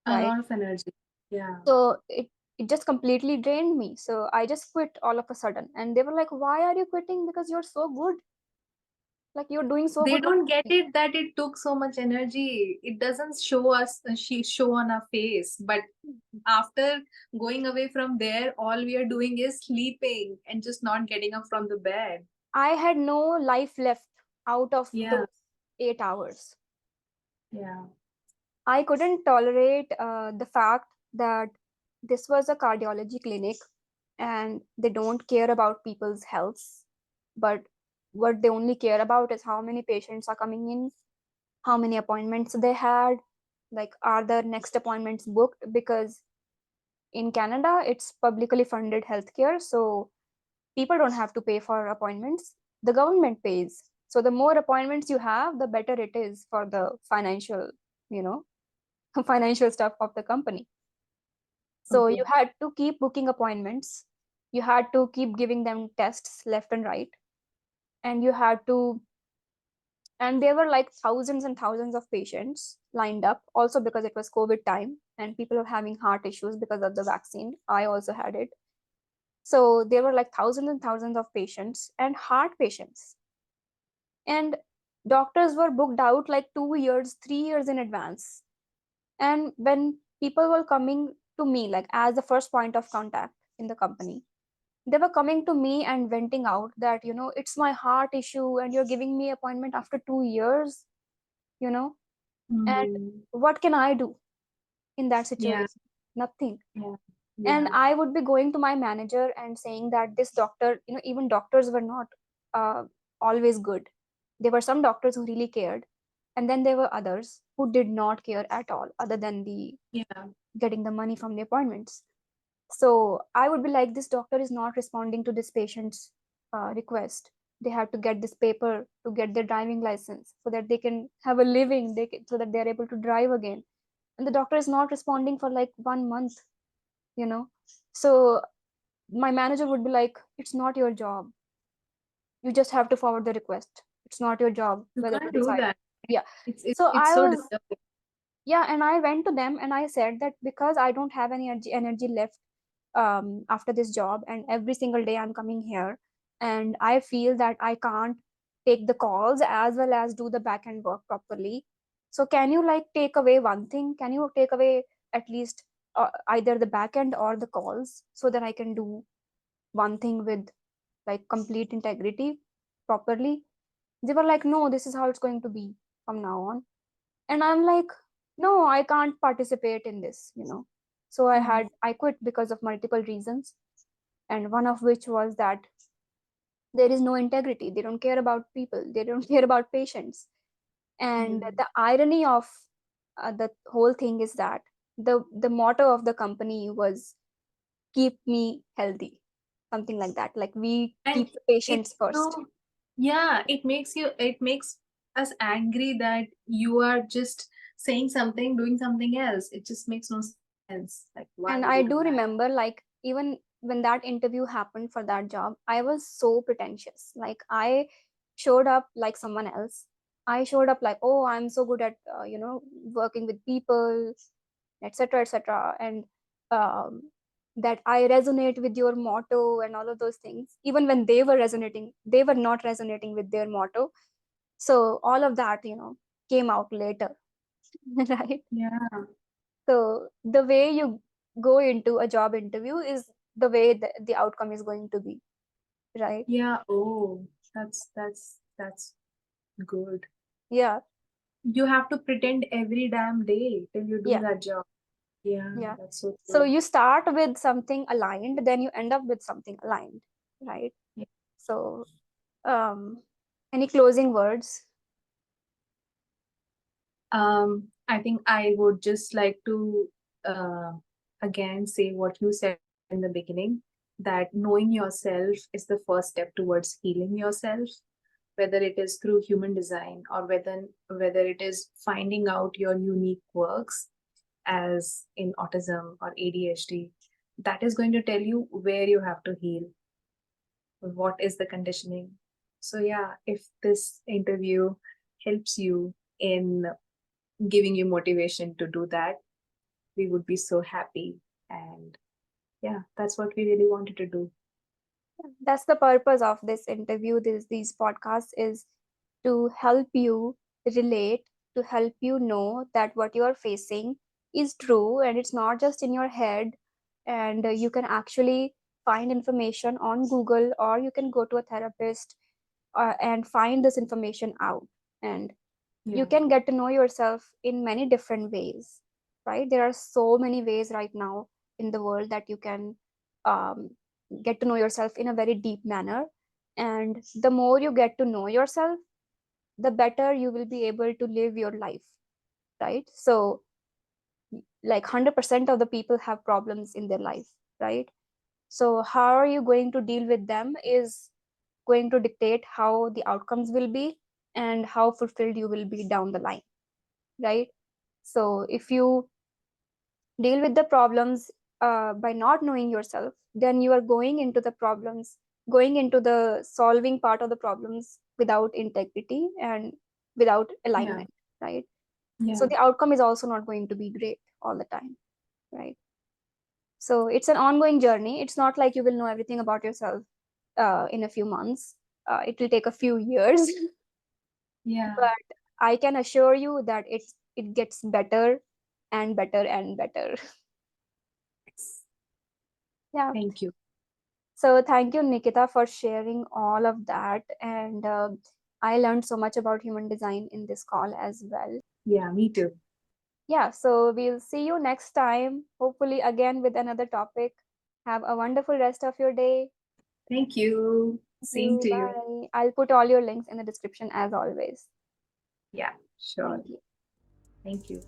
A right? lot of energy. Yeah. So it just completely drained me. So I just quit all of a sudden, and they were like, why are you quitting? Because you're so good, like you're doing so They good work don't for get me. it that it took so much energy. It doesn't show us, she show on our face. But after going away from there, all we are doing is sleeping and just not getting up from the bed. I had no life left out of Yeah, those 8 hours. yeah. I couldn't tolerate the fact that this was a cardiology clinic and they don't care about people's health, but what they only care about is how many patients are coming in, how many appointments they had, like are their next appointments booked? Because in Canada, it's publicly funded healthcare, so people don't have to pay for appointments. The government pays. So the more appointments you have, the better it is for the financial, you know, financial stuff of the company. So Okay. you had to keep booking appointments. You had to keep giving them tests left and right. And you had to, and there were like thousands and thousands of patients lined up, also because it was COVID time and people were having heart issues because of the vaccine. I also had it. So there were like thousands and thousands of patients and heart patients. And doctors were booked out like 2 years, 3 years in advance. And when people were coming to me, like as the first point of contact in the company, they were coming to me and venting out that, it's my heart issue and you're giving me appointment after 2 years, you know, and Hmm. what can I do in that Yeah, situation? Nothing. yeah, And yeah. I would be going to my manager and saying that this doctor, even doctors were not uh, always good. There were some doctors who really cared, and then there were others who did not care at all, other than the Yeah. getting the money from the appointments. So I would be like, this doctor is not responding to this patient's request. They have to get this paper to get their driving license so that they can have a living, so that they're able to drive again. And the doctor is not responding for like 1 month, you know. So my manager would be like, it's not your job. You just have to forward the request. It's not your job You whether to can't do decide. that. Yeah. It's So it's I so was, disturbing. yeah, and I went to them and I said that because I don't have any energy left after this job, and every single day I'm coming here, and I feel that I can't take the calls as well as do the back end work properly. So can you like take away one thing? Can you take away at least either the back end or the calls, so that I can do one thing with like complete integrity properly? They were like, no, this is how it's going to be from now on. And I'm like, no, I can't participate in this. So Hmm. I quit because of multiple reasons, and one of which was that there is no integrity. They don't care about people, they don't care about patients. And Hmm. the irony of the whole thing is that the motto of the company was keep me healthy, something like that, like we And keep the it patients first. so yeah, it makes us angry that you are just saying something, doing something else. It just makes no sense. Like, why would you And do I that? do remember, like, even when that interview happened for that job, I was so pretentious. Like, I showed up like someone else. I showed up like, oh, I'm so good at working with people, etc., etc., and um, that I resonate with your motto and all of those things. Even when they were not resonating with their motto. So all of that, came out later, right? Yeah. So the way you go into a job interview is the way the outcome is going to be, right? Yeah. Oh, that's good. Yeah, You have to pretend every damn day till you do yeah, that job. Yeah, yeah. that's so So true. you start with something aligned, then you end up with something aligned, right? Yeah. So, um, any closing words? I think I would just like to uh, again say what you said in the beginning, that knowing yourself is the first step towards healing yourself, whether it is through human design or whether it is finding out your unique quirks as in autism or ADHD. That is going to tell you where you have to heal, what is the conditioning. So yeah, if this interview helps you in giving you motivation to do that, we would be so happy. And yeah, that's what we really wanted to do. That's the purpose of this interview, these podcasts, is to help you relate, to help you know that what you are facing is true and it's not just in your head. And you can actually find information on Google, or you can go to a therapist and find this information out. And you Yeah, can get to know yourself in many different ways, right? There are so many ways right now in the world that you can um, get to know yourself in a very deep manner. And the more you get to know yourself, the better you will be able to live your life, right? So like 100% of the people have problems in their life, right? So how are you going to deal with them is going to dictate how the outcomes will be and how fulfilled you will be down the line, right? So if you deal with the problems by not knowing yourself, then you are going into the problems, going into the solving part of the problems without integrity and without yeah, alignment, right? So yeah, the outcome is also not going to be great all the time, right? So it's an ongoing journey. It's not like you will know everything about yourself in a few months. It will take a few years, yeah. but I can assure you that it gets better and better and better. Yeah. Thank you. So thank you, Nikita, for sharing all of that. And I learned so much about human design in this call as well. Yeah, me too. Yeah, so we'll see you next time, hopefully again with another topic. Have a wonderful rest of your day. Thank you. Thank Same you. to you. Bye. I'll put all your links in the description as always. Yeah, sure. Thank you. Thank you.